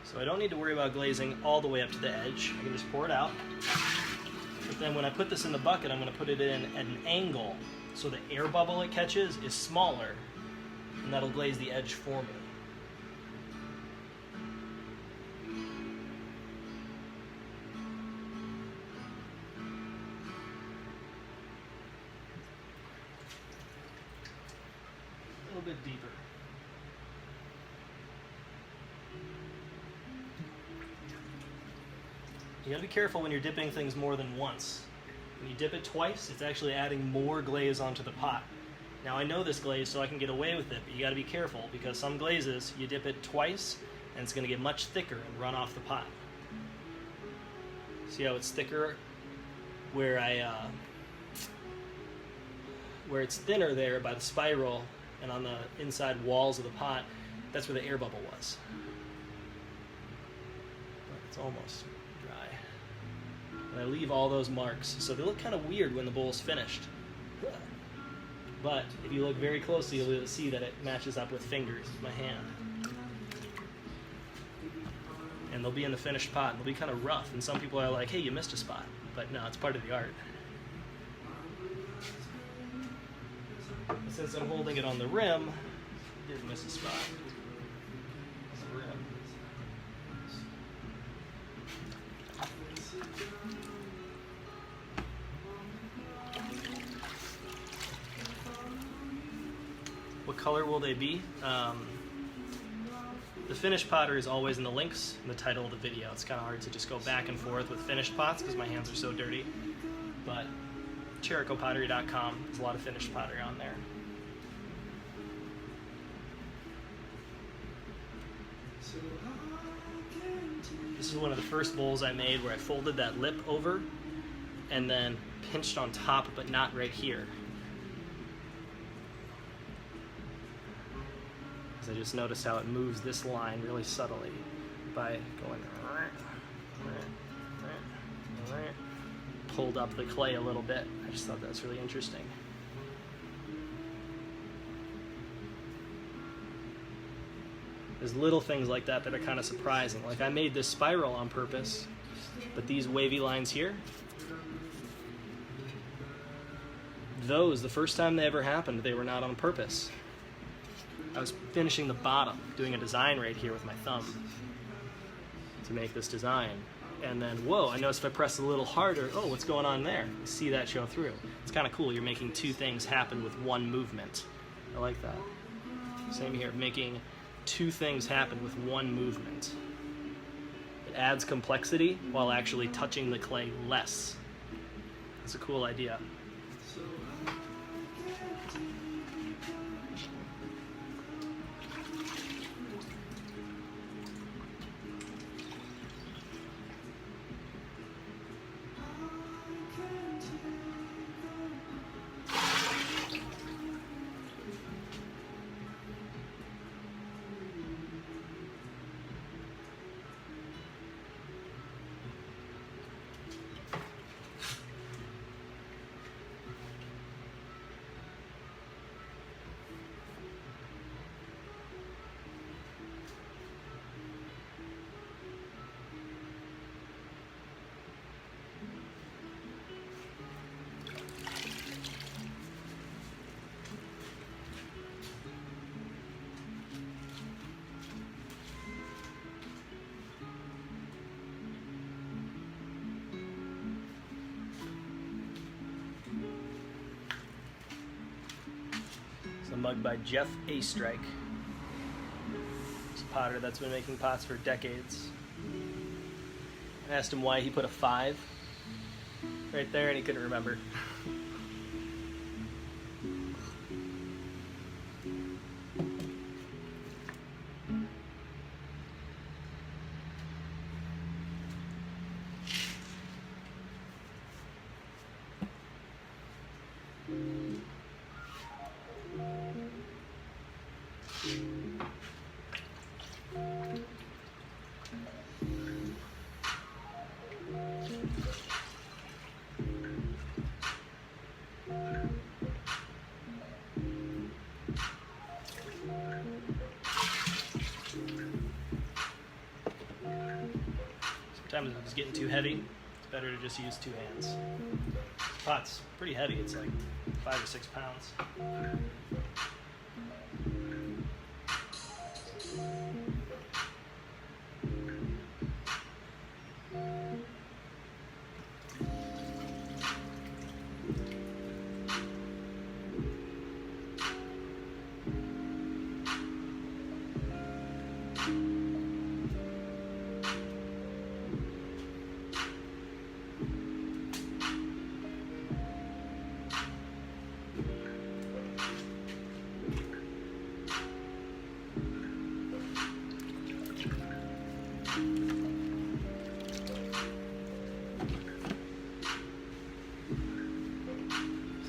So I don't need to worry about glazing all the way up to the edge. I can just pour it out. But then when I put this in the bucket, I'm going to put it in at an angle so the air bubble it catches is smaller, and that'll glaze the edge for me. A little bit deeper. You gotta be careful when you're dipping things more than once. When you dip it twice, it's actually adding more glaze onto the pot. Now I know this glaze, so I can get away with it, but you gotta be careful, because some glazes, you dip it twice, and it's gonna get much thicker and run off the pot. See how it's thicker where where it's thinner there by the spiral and on the inside walls of the pot, that's where the air bubble was. But it's almost dry. And I leave all those marks, so they look kind of weird when the bowl's finished. But if you look very closely, you'll be able to see that it matches up with fingers, my hand. and they'll be in the finished pot, and they'll be kind of rough, and some people are like, hey, you missed a spot. But no, it's part of the art. Since I'm holding it on the rim, I did miss a spot. On the rim. What color will they be? The finished potter is always in the links in the title of the video. It's kind of hard to just go back and forth with finished pots because my hands are so dirty. But CherricoPottery.com, there's a lot of finished pottery on there. This is one of the first bowls I made where I folded that lip over and then pinched on top, but not right here. Because I just noticed how it moves this line really subtly by going pulled up the clay a little bit. I just thought that was really interesting. There's little things like that that are kind of surprising. Like I made this spiral on purpose, but these wavy lines here, those, the first time they ever happened, they were not on purpose. I was finishing the bottom, doing a design right here with my thumb to make this design. And then, whoa, I noticed if I press a little harder, oh, what's going on there? You see that show through. It's kind of cool. You're making two things happen with one movement. I like that. Same here, making two things happen with one movement. It adds complexity while actually touching the clay less. It's a cool idea. It's a mug by Jeff A. Strike. He's a potter that's been making pots for decades. I asked him why he put a 5 right there, and he couldn't remember. Sometimes if it's getting too heavy, it's better to just use 2 hands. This pot's pretty heavy, it's like 5 or 6 pounds.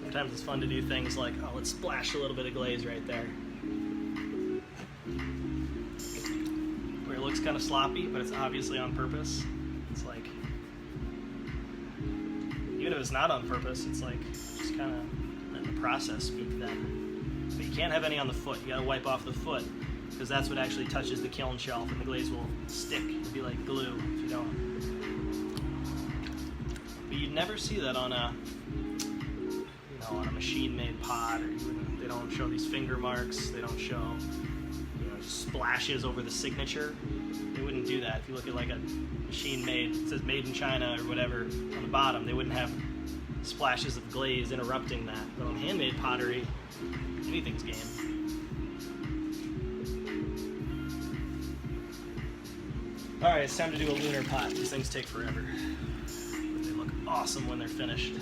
Sometimes it's fun to do things like, oh, let's splash a little bit of glaze right there. Where it looks kind of sloppy, but it's obviously on purpose. It's like, even if it's not on purpose, it's like, just kind of letting the process speak then. But you can't have any on the foot. You gotta wipe off the foot because that's what actually touches the kiln shelf, and the glaze will stick. It'll be like glue if you don't. But you'd never see that on a, on a machine-made pot, or they don't show these finger marks. They don't show, splashes over the signature. They wouldn't do that. If you look at like a machine-made, it says "Made in China" or whatever on the bottom, they wouldn't have splashes of glaze interrupting that. But on handmade pottery, anything's game. Alright, it's time to do a lunar pot. These things take forever. But they look awesome when they're finished.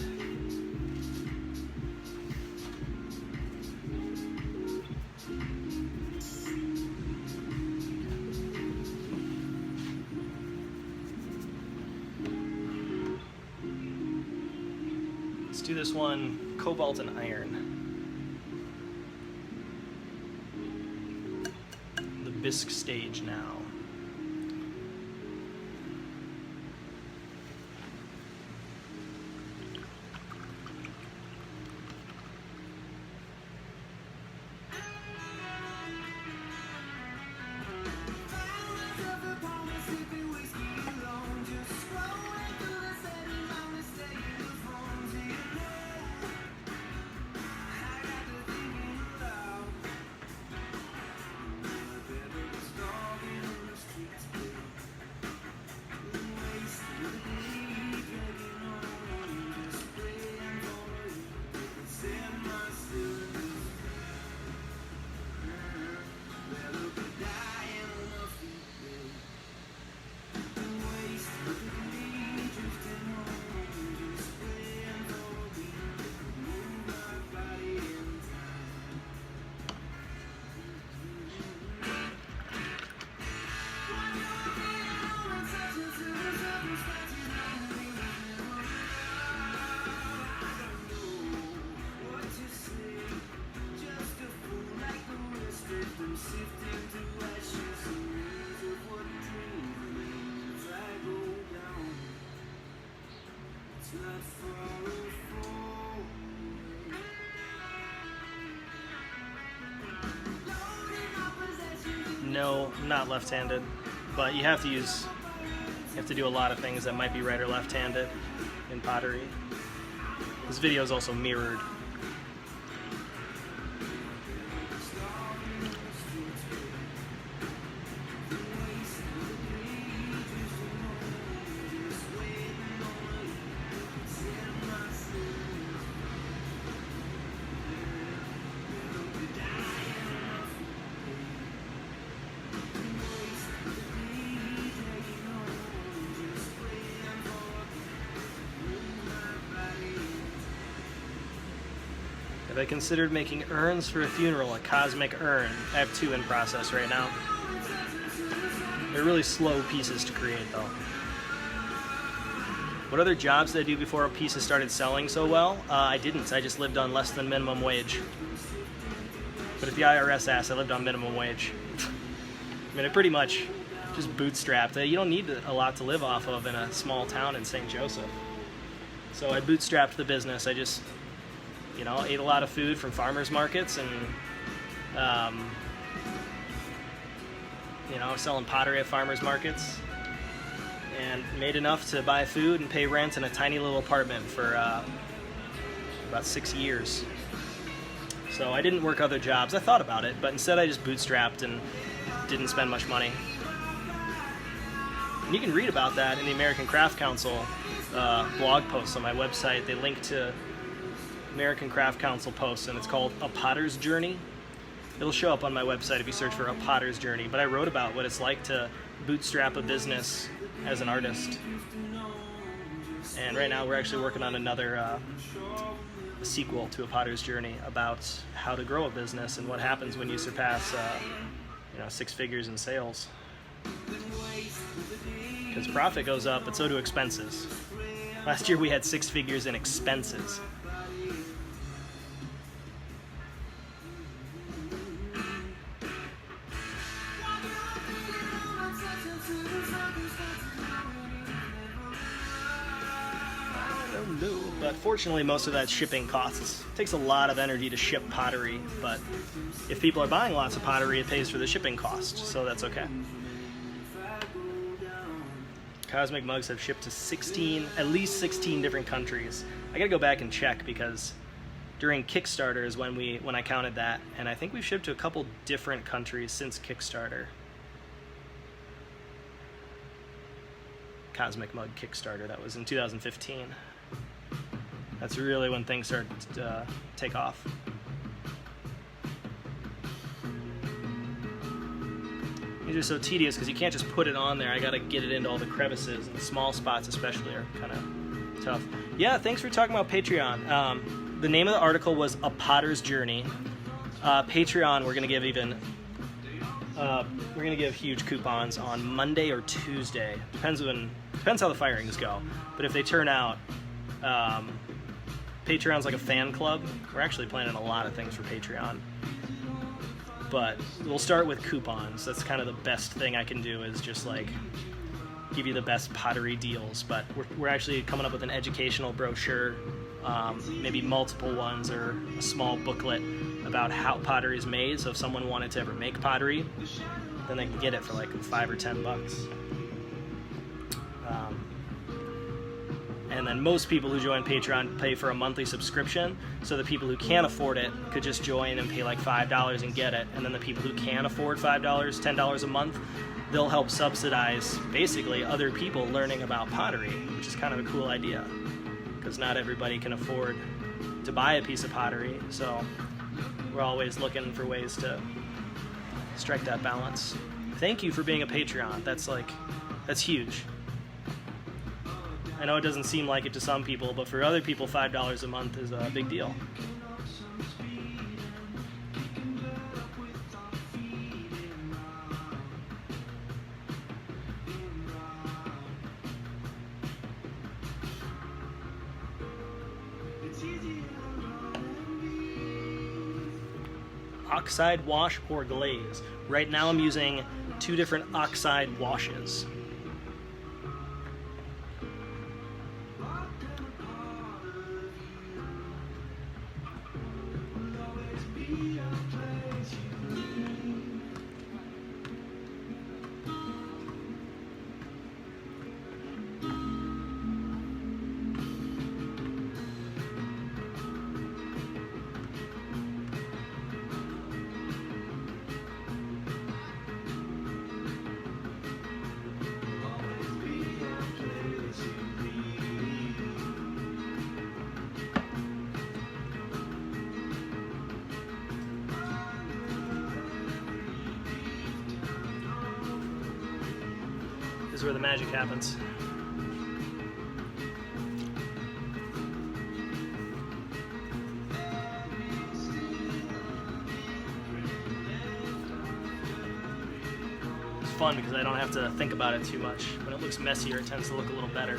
Let's do this one cobalt and iron. The bisque stage now. No, I'm not left-handed, but you have to do a lot of things that might be right or left-handed in pottery. This video is also mirrored. If I considered making urns for a funeral, a cosmic urn, I have 2 in process right now. They're really slow pieces to create though. What other jobs did I do before pieces started selling so well? I didn't. I just lived on less than minimum wage. But if the IRS asked, I lived on minimum wage. I mean, I pretty much just bootstrapped. You don't need a lot to live off of in a small town in St. Joseph. So I bootstrapped the business. I just, ate a lot of food from farmers markets and, selling pottery at farmers markets, and made enough to buy food and pay rent in a tiny little apartment for about 6 years. So I didn't work other jobs. I thought about it, but instead I just bootstrapped and didn't spend much money. And you can read about that in the American Craft Council blog posts on my website. They link to American Craft Council posts, and it's called A Potter's Journey. It'll show up on my website if you search for A Potter's Journey, but I wrote about what it's like to bootstrap a business as an artist. And right now we're actually working on another a sequel to A Potter's Journey about how to grow a business and what happens when you surpass 6 figures in sales. Because profit goes up, but so do expenses. Last year we had 6 figures in expenses. Hello. But fortunately, most of that shipping costs. It takes a lot of energy to ship pottery, but if people are buying lots of pottery, it pays for the shipping cost, so that's okay. Cosmic mugs have shipped to at least 16 different countries. I gotta go back and check because during Kickstarter is when I counted that, and I think we've shipped to a couple different countries since Kickstarter. Cosmic Mug Kickstarter, that was in 2015. That's really when things started to take off. These are so tedious because you can't just put it on there. I gotta get it into all the crevices, and the small spots especially are kind of tough. Yeah, thanks for talking about Patreon. The name of the article was A Potter's Journey. Patreon, we're gonna give huge coupons on Monday or Tuesday. Depends how the firings go. But if they turn out, Patreon's like a fan club. We're actually planning a lot of things for Patreon. But we'll start with coupons. That's kind of the best thing I can do, is just like give you the best pottery deals. But we're actually coming up with an educational brochure, maybe multiple ones, or a small booklet about how pottery is made. So if someone wanted to ever make pottery, then they can get it for like $5 or $10. And then most people who join Patreon pay for a monthly subscription, so the people who can't afford it could just join and pay like $5 and get it. And then the people who can afford $5, $10 a month, they'll help subsidize basically other people learning about pottery, which is kind of a cool idea, because not everybody can afford to buy a piece of pottery. So we're always looking for ways to strike that balance. Thank you for being a Patreon. That's huge. I know it doesn't seem like it to some people, but for other people, $5 a month is a big deal. Oxide wash or glaze. Right now I'm using 2 different oxide washes. This is where the magic happens. It's fun because I don't have to think about it too much. When it looks messier, it tends to look a little better.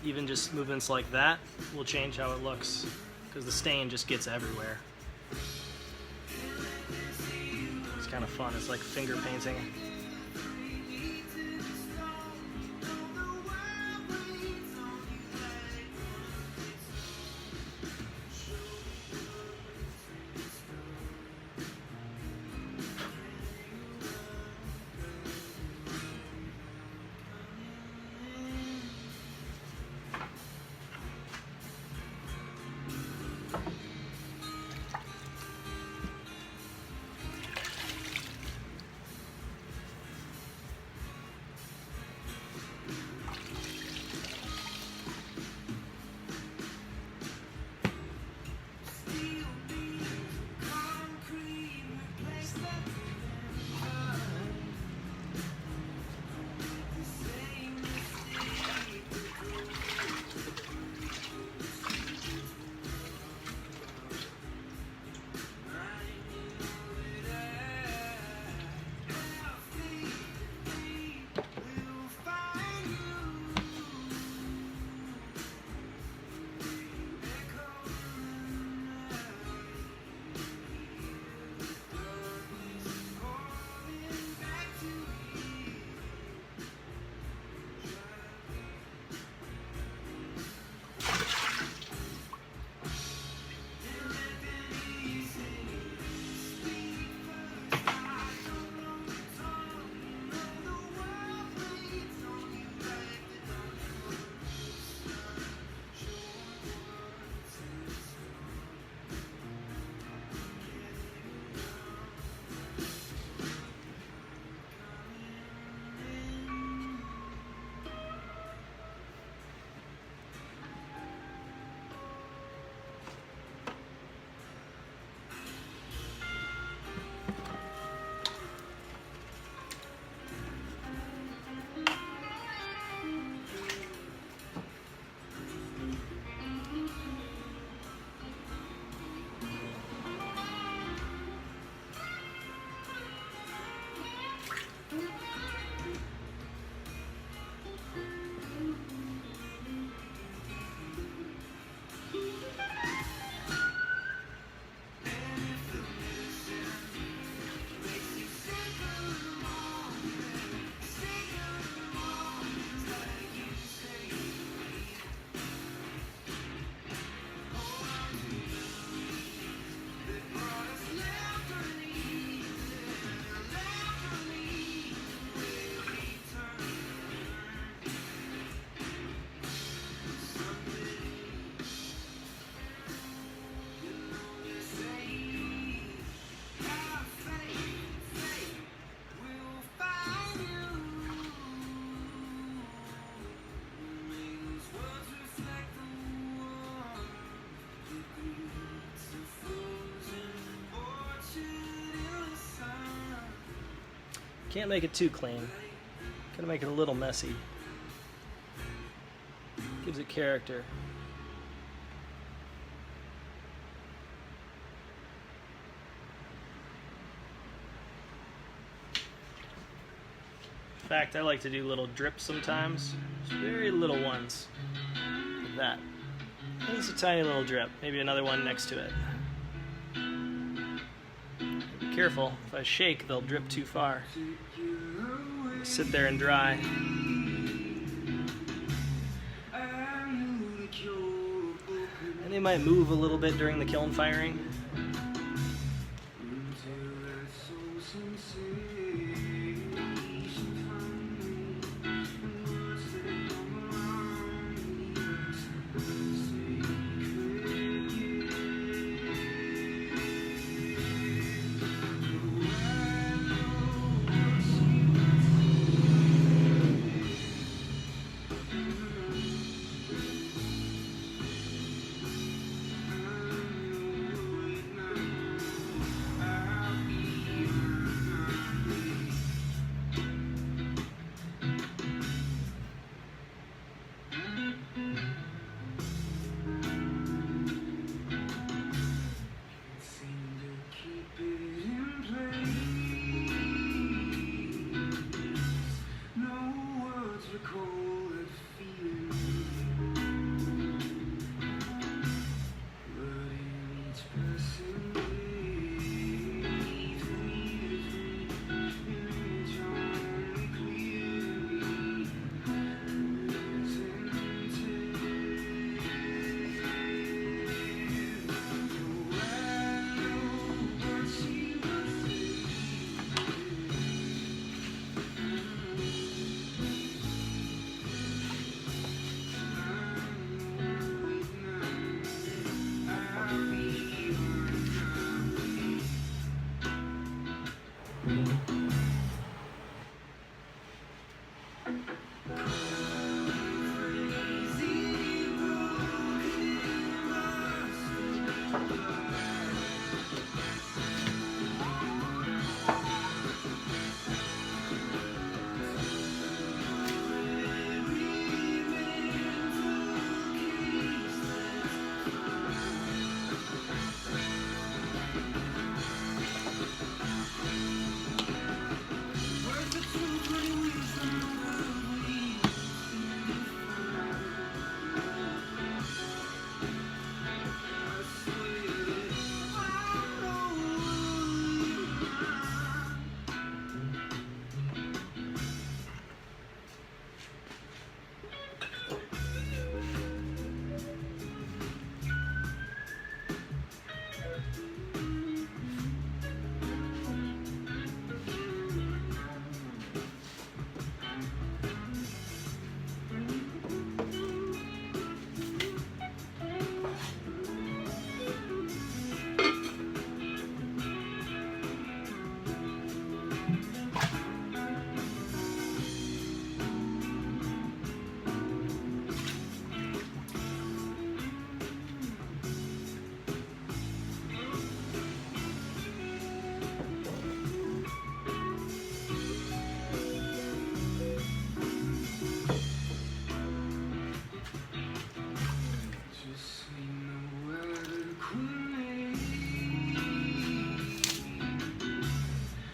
even just movements like that will change how it looks, because the stain just gets everywhere. It's kind of fun. It's like finger painting. Can't make it too clean. Gonna make it a little messy. Gives it character. In fact, I like to do little drips sometimes. Just very little ones. Like that. Just a tiny little drip. Maybe another one next to it. Be careful. If I shake, they'll drip too far. Sit there and dry. And they might move a little bit during the kiln firing.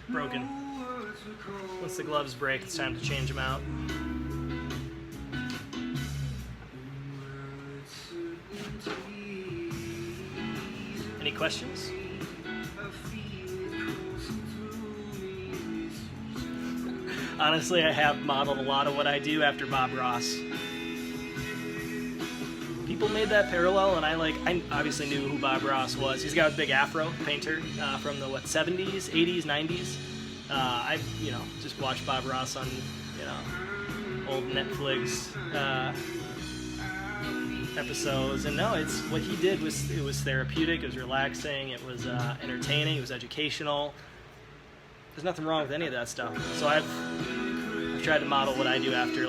Broken. Once the gloves break, it's time to change them out. Any questions? Honestly, I have modeled a lot of what I do after Bob Ross. People made that parallel, and I obviously knew who Bob Ross was. He's got a big afro painter from the 70s, 80s, 90s. I just watched Bob Ross on old Netflix episodes, and no, it's what he did was therapeutic, it was relaxing, it was entertaining, it was educational. There's nothing wrong with any of that stuff. So I've tried to model what I do after,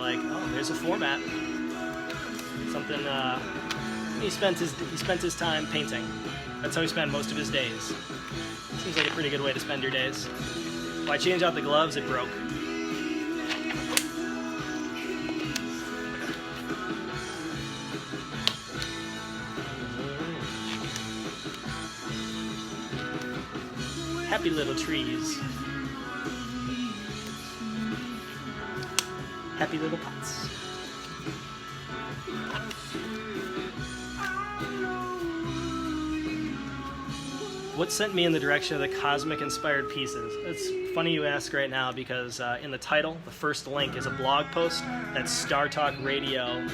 there's a format. Something he spent his time painting. That's how he spent most of his days. Seems like a pretty good way to spend your days. Why change out the gloves? It broke. Happy little trees. Happy little pots. What sent me in the direction of the cosmic-inspired pieces? It's funny you ask right now because in the title, the first link is a blog post that Star Talk Radio,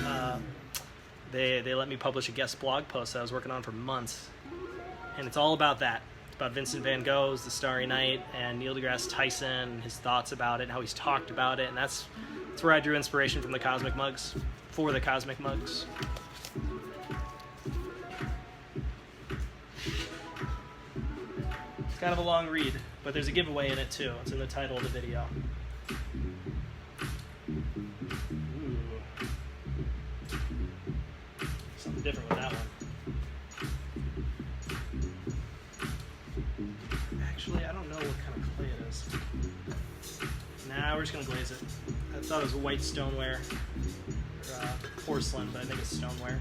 they let me publish a guest blog post that I was working on for months. And it's all about that. It's about Vincent van Gogh's The Starry Night and Neil deGrasse Tyson and his thoughts about it and how he's talked about it. And that's where I drew inspiration from the Cosmic Mugs, for the Cosmic Mugs. It's kind of a long read, but there's a giveaway in it too. It's in the title of the video. Ooh. Something different with that one. Actually, I don't know what kind of clay it is. Nah, we're just gonna glaze it. I thought it was white stoneware, or porcelain, but I think it's stoneware.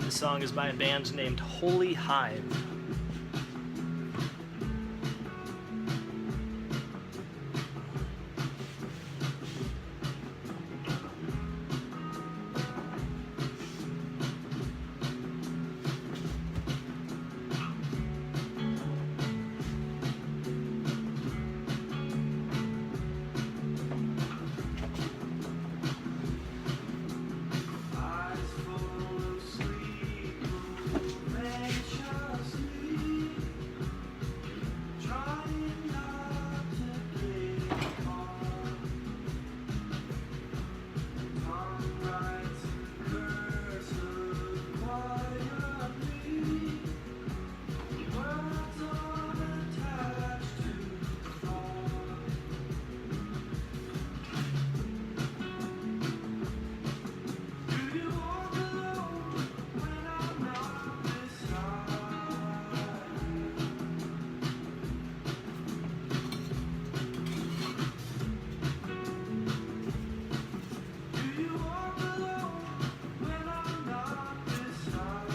This song is by a band named Holy Hive.
Eyes full of sleep, anxiously trying not to get caught. Tongue writes cursive quietly, words unattached to thought. Do you walk alone when I'm not beside you? Do you walk alone when I'm not beside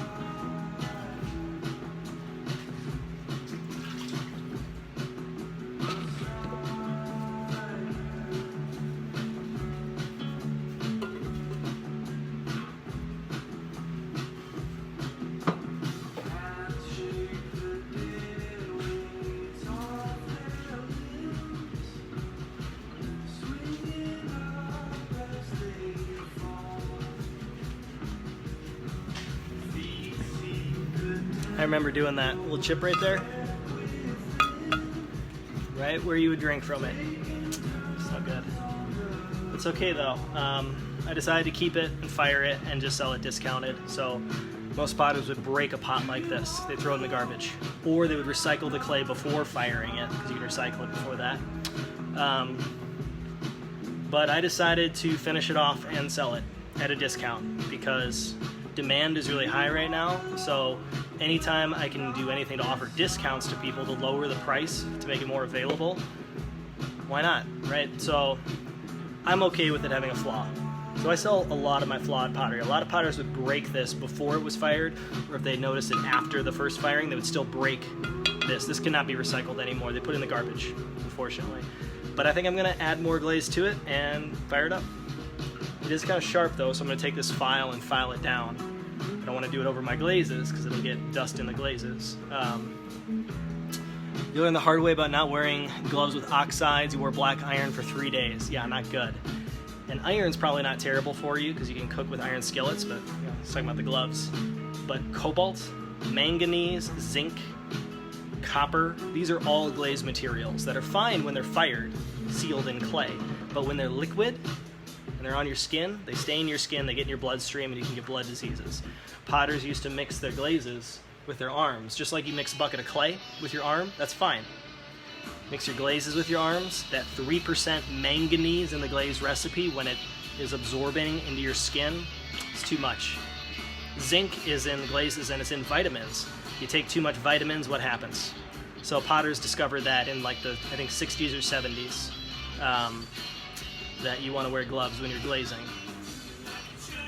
Hands shake the dead weights off their limbs, swinging up as they fall. Feet seek the
I remember doing that little chip right there, right where you would drink from it. It's not good. It's okay though. I decided to keep it and fire it and just sell it discounted. So most potters would break a pot like this. They throw it in the garbage, or they would recycle the clay before firing it because you can recycle it before that. But I decided to finish it off and sell it at a discount because demand is really high right now. So anytime I can do anything to offer discounts to people to lower the price to make it more available, why not, right? So I'm okay with it having a flaw. So I sell a lot of my flawed pottery. A lot of potters would break this before it was fired, or if they noticed it after the first firing, they would still break this. This cannot be recycled anymore. They put it in the garbage, unfortunately. But I think I'm gonna add more glaze to it and fire it up. It is kind of sharp though, so I'm gonna take this file and file it down. I don't wanna do it over my glazes because it'll get dust in the glazes. You learn the hard way about not wearing gloves with oxides. You wore black iron for 3 days. Yeah, not good. And iron's probably not terrible for you because you can cook with iron skillets, but let's talk about the gloves. But cobalt, manganese, zinc, copper, these are all glazed materials that are fine when they're fired, sealed in clay. But when they're liquid and they're on your skin, they stain your skin, they get in your bloodstream, and you can get blood diseases. Potters used to mix their glazes with their arms. Just like you mix a bucket of clay with your arm, that's fine. Mix your glazes with your arms. That 3% manganese in the glaze recipe, when it is absorbing into your skin, it's too much. zinc is in glazes and it's in vitamins. You take too much vitamins, what happens? So potters discovered that in like the, I think, 60s or 70s, that you want to wear gloves when you're glazing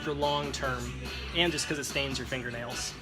for long term, and just because it stains your fingernails.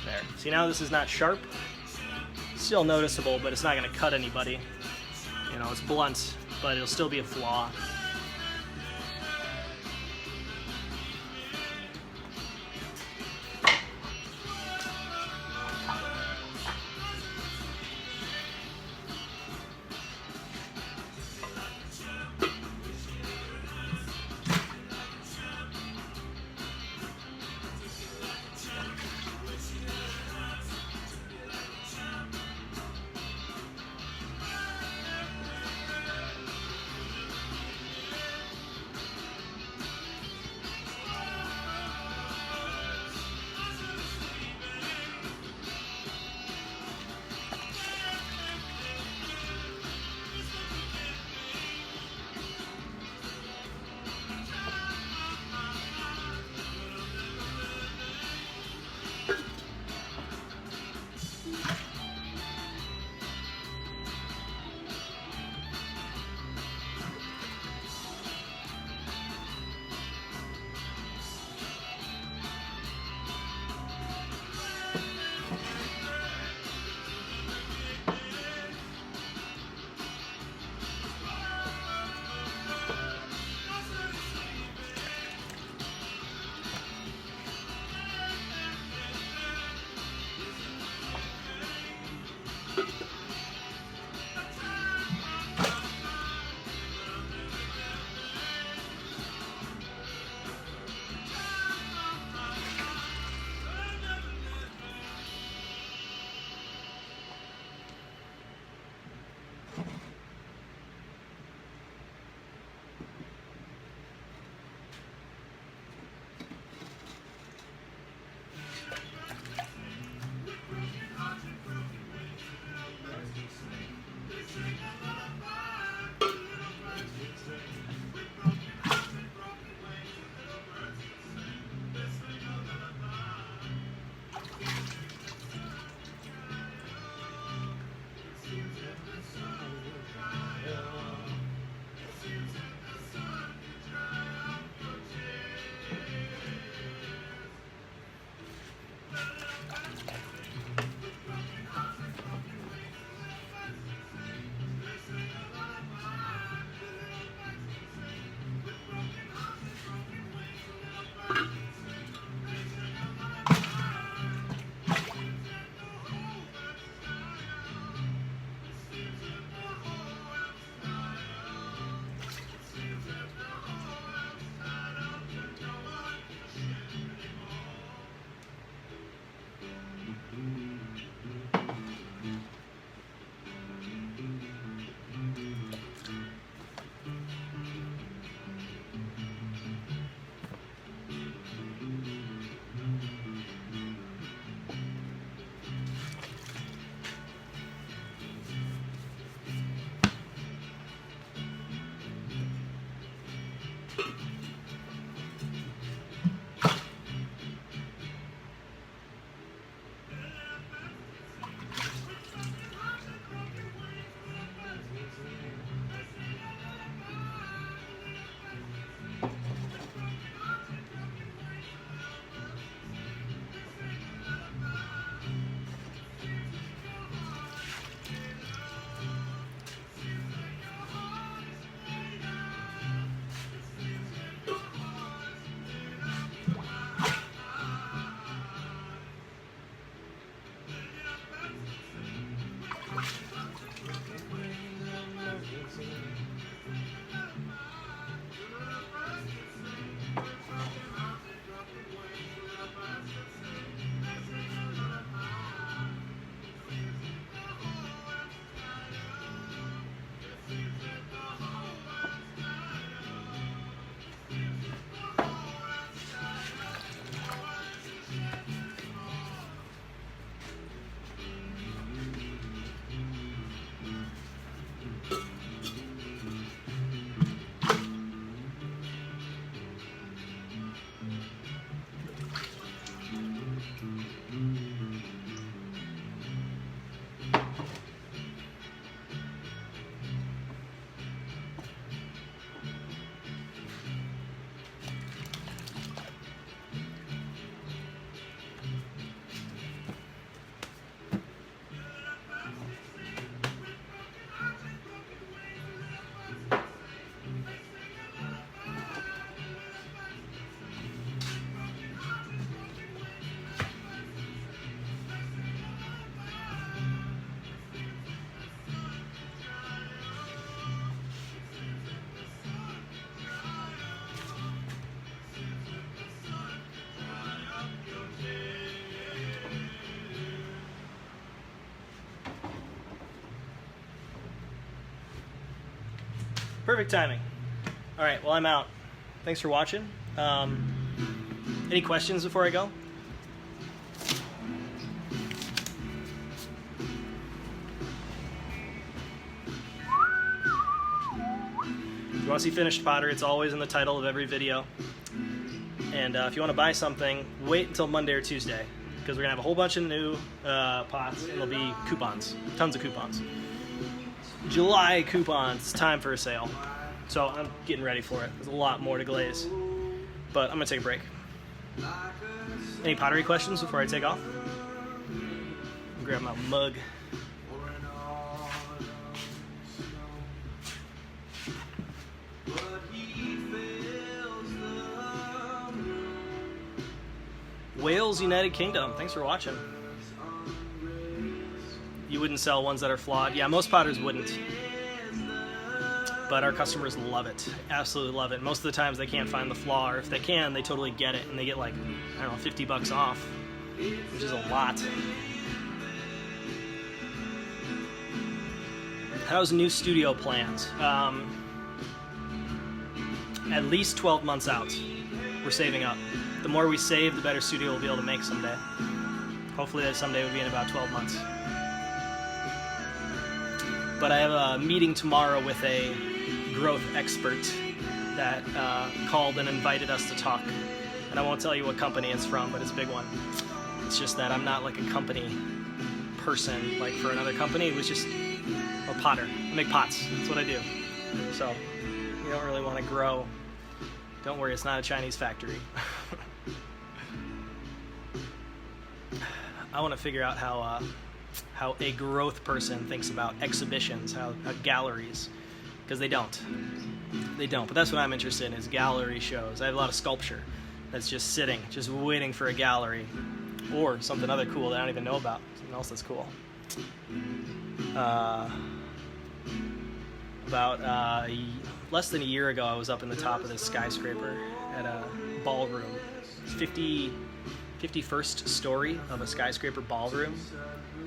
There. See, now this is not sharp. Still noticeable, but it's not going to cut anybody. You know, it's blunt, but it'll still be a flaw. Perfect timing. All right, well, I'm out. Thanks for watching. Any questions before I go? If you want to see finished pottery, it's always in the title of every video. And if you want to buy something, wait until Monday or Tuesday, because we're going to have a whole bunch of new pots, and there'll be coupons, tons of coupons. July coupons, it's time for a sale. So I'm getting ready for it. There's a lot more to glaze. But I'm going to take a break. Any pottery questions before I take off? Grab my mug. Wales, United Kingdom. Thanks for watching. You wouldn't sell ones that are flawed. Yeah, most potters wouldn't. But our customers love it. Absolutely love it. Most of the times they can't find the flaw, or if they can, they totally get it, and they get like, I don't know, $50 off, which is a lot. How's new studio plans? At least 12 months out. We're saving up. The more we save, the better studio we'll be able to make someday. Hopefully that someday will be in about 12 months. But I have a meeting tomorrow with a growth expert that called and invited us to talk. And I won't tell you what company it's from, but it's a big one. It's just that I'm not like a company person, like for another company. It was just a potter. I make pots. That's what I do. So you don't really want to grow. Don't worry, it's not a Chinese factory. I want to figure out how a growth person thinks about exhibitions, how galleries, because they don't. But that's what I'm interested in, is gallery shows. I have a lot of sculpture that's just sitting, just waiting for a gallery, or something other cool that I don't even know about, something else that's cool. About less than a year ago, I was up in the top of this skyscraper at a ballroom. 51st story of a skyscraper ballroom.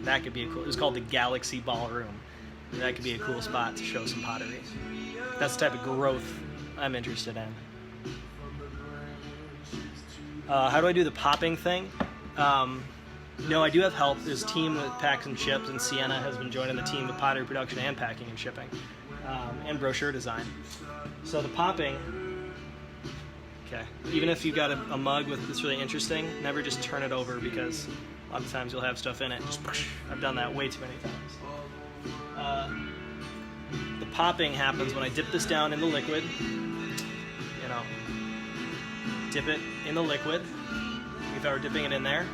That could be a cool. It was called the Galaxy Ballroom. That could be a cool spot to show some pottery. That's the type of growth I'm interested in. How do I do the popping thing? No, I do have help. There's a team that packs and ships, and Sienna has been joining the team with pottery production and packing and shipping, and brochure design. So the popping, okay, even if you've got a mug that's really interesting, never just turn it over, because a lot of times you'll have stuff in it. Just push. I've done that way too many times. The popping happens when I dip this down in the liquid. You know, dip it in the liquid. If I were dipping it in there,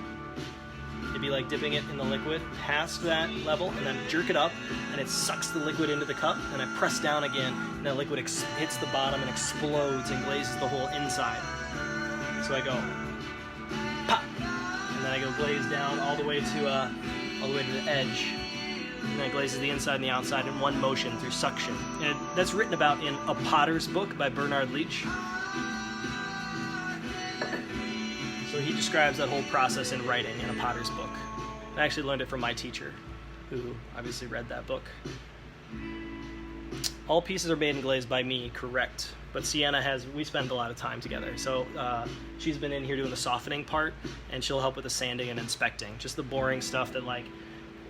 it'd be like dipping it in the liquid past that level, and then jerk it up, and it sucks the liquid into the cup, and I press down again, and that liquid hits the bottom and explodes and glazes the whole inside. So I go pop, and then I go glaze down all the way to the edge, and then it glazes the inside and the outside in one motion through suction. And that's written about in A Potter's Book by Bernard Leach. So he describes that whole process in writing in A Potter's Book. I actually learned it from my teacher, who obviously read that book. All pieces are made and glazed by me, correct. But Sienna we spend a lot of time together. So she's been in here doing the softening part, and she'll help with the sanding and inspecting. Just the boring stuff that, like,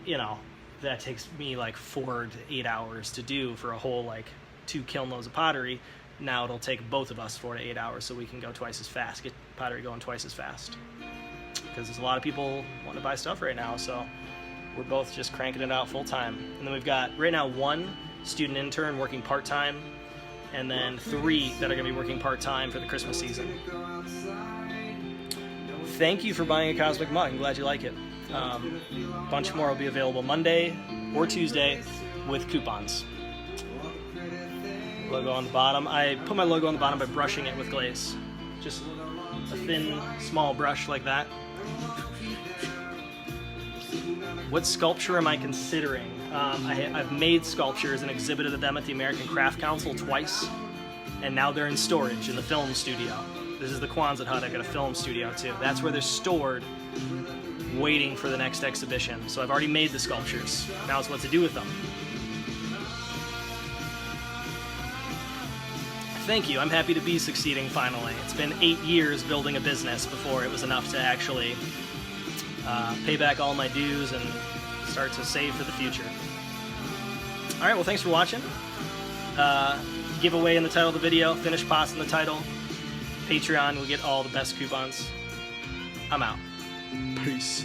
you know, that takes me like 4 to 8 hours to do for a whole, like, 2 kiln loads of pottery. Now it'll take both of us 4 to 8 hours, so we can go twice as fast, get pottery going twice as fast. Because there's a lot of people wanting to buy stuff right now, so we're both just cranking it out full time. And then we've got right now 1 student intern working part-time, and then 3 that are going to be working part-time for the Christmas season. Thank you for buying a Cosmic mug. I'm glad you like it. A bunch more will be available Monday or Tuesday with coupons. Logo on the bottom. I put my logo on the bottom by brushing it with glaze. Just a thin, small brush like that. What sculpture am I considering? I've made sculptures and exhibited them at the American Craft Council twice, and now they're in storage in the film studio. This is the Quonset hut. I've got a film studio too. That's where they're stored, waiting for the next exhibition. So I've already made the sculptures. Now it's what to do with them. Thank you. I'm happy to be succeeding finally. It's been 8 years building a business before it was enough to actually pay back all my dues and start to save for the future. All right, well, thanks for watching. Giveaway in the title of the video, finished pots in the title. Patreon will get all the best coupons. I'm out. Peace.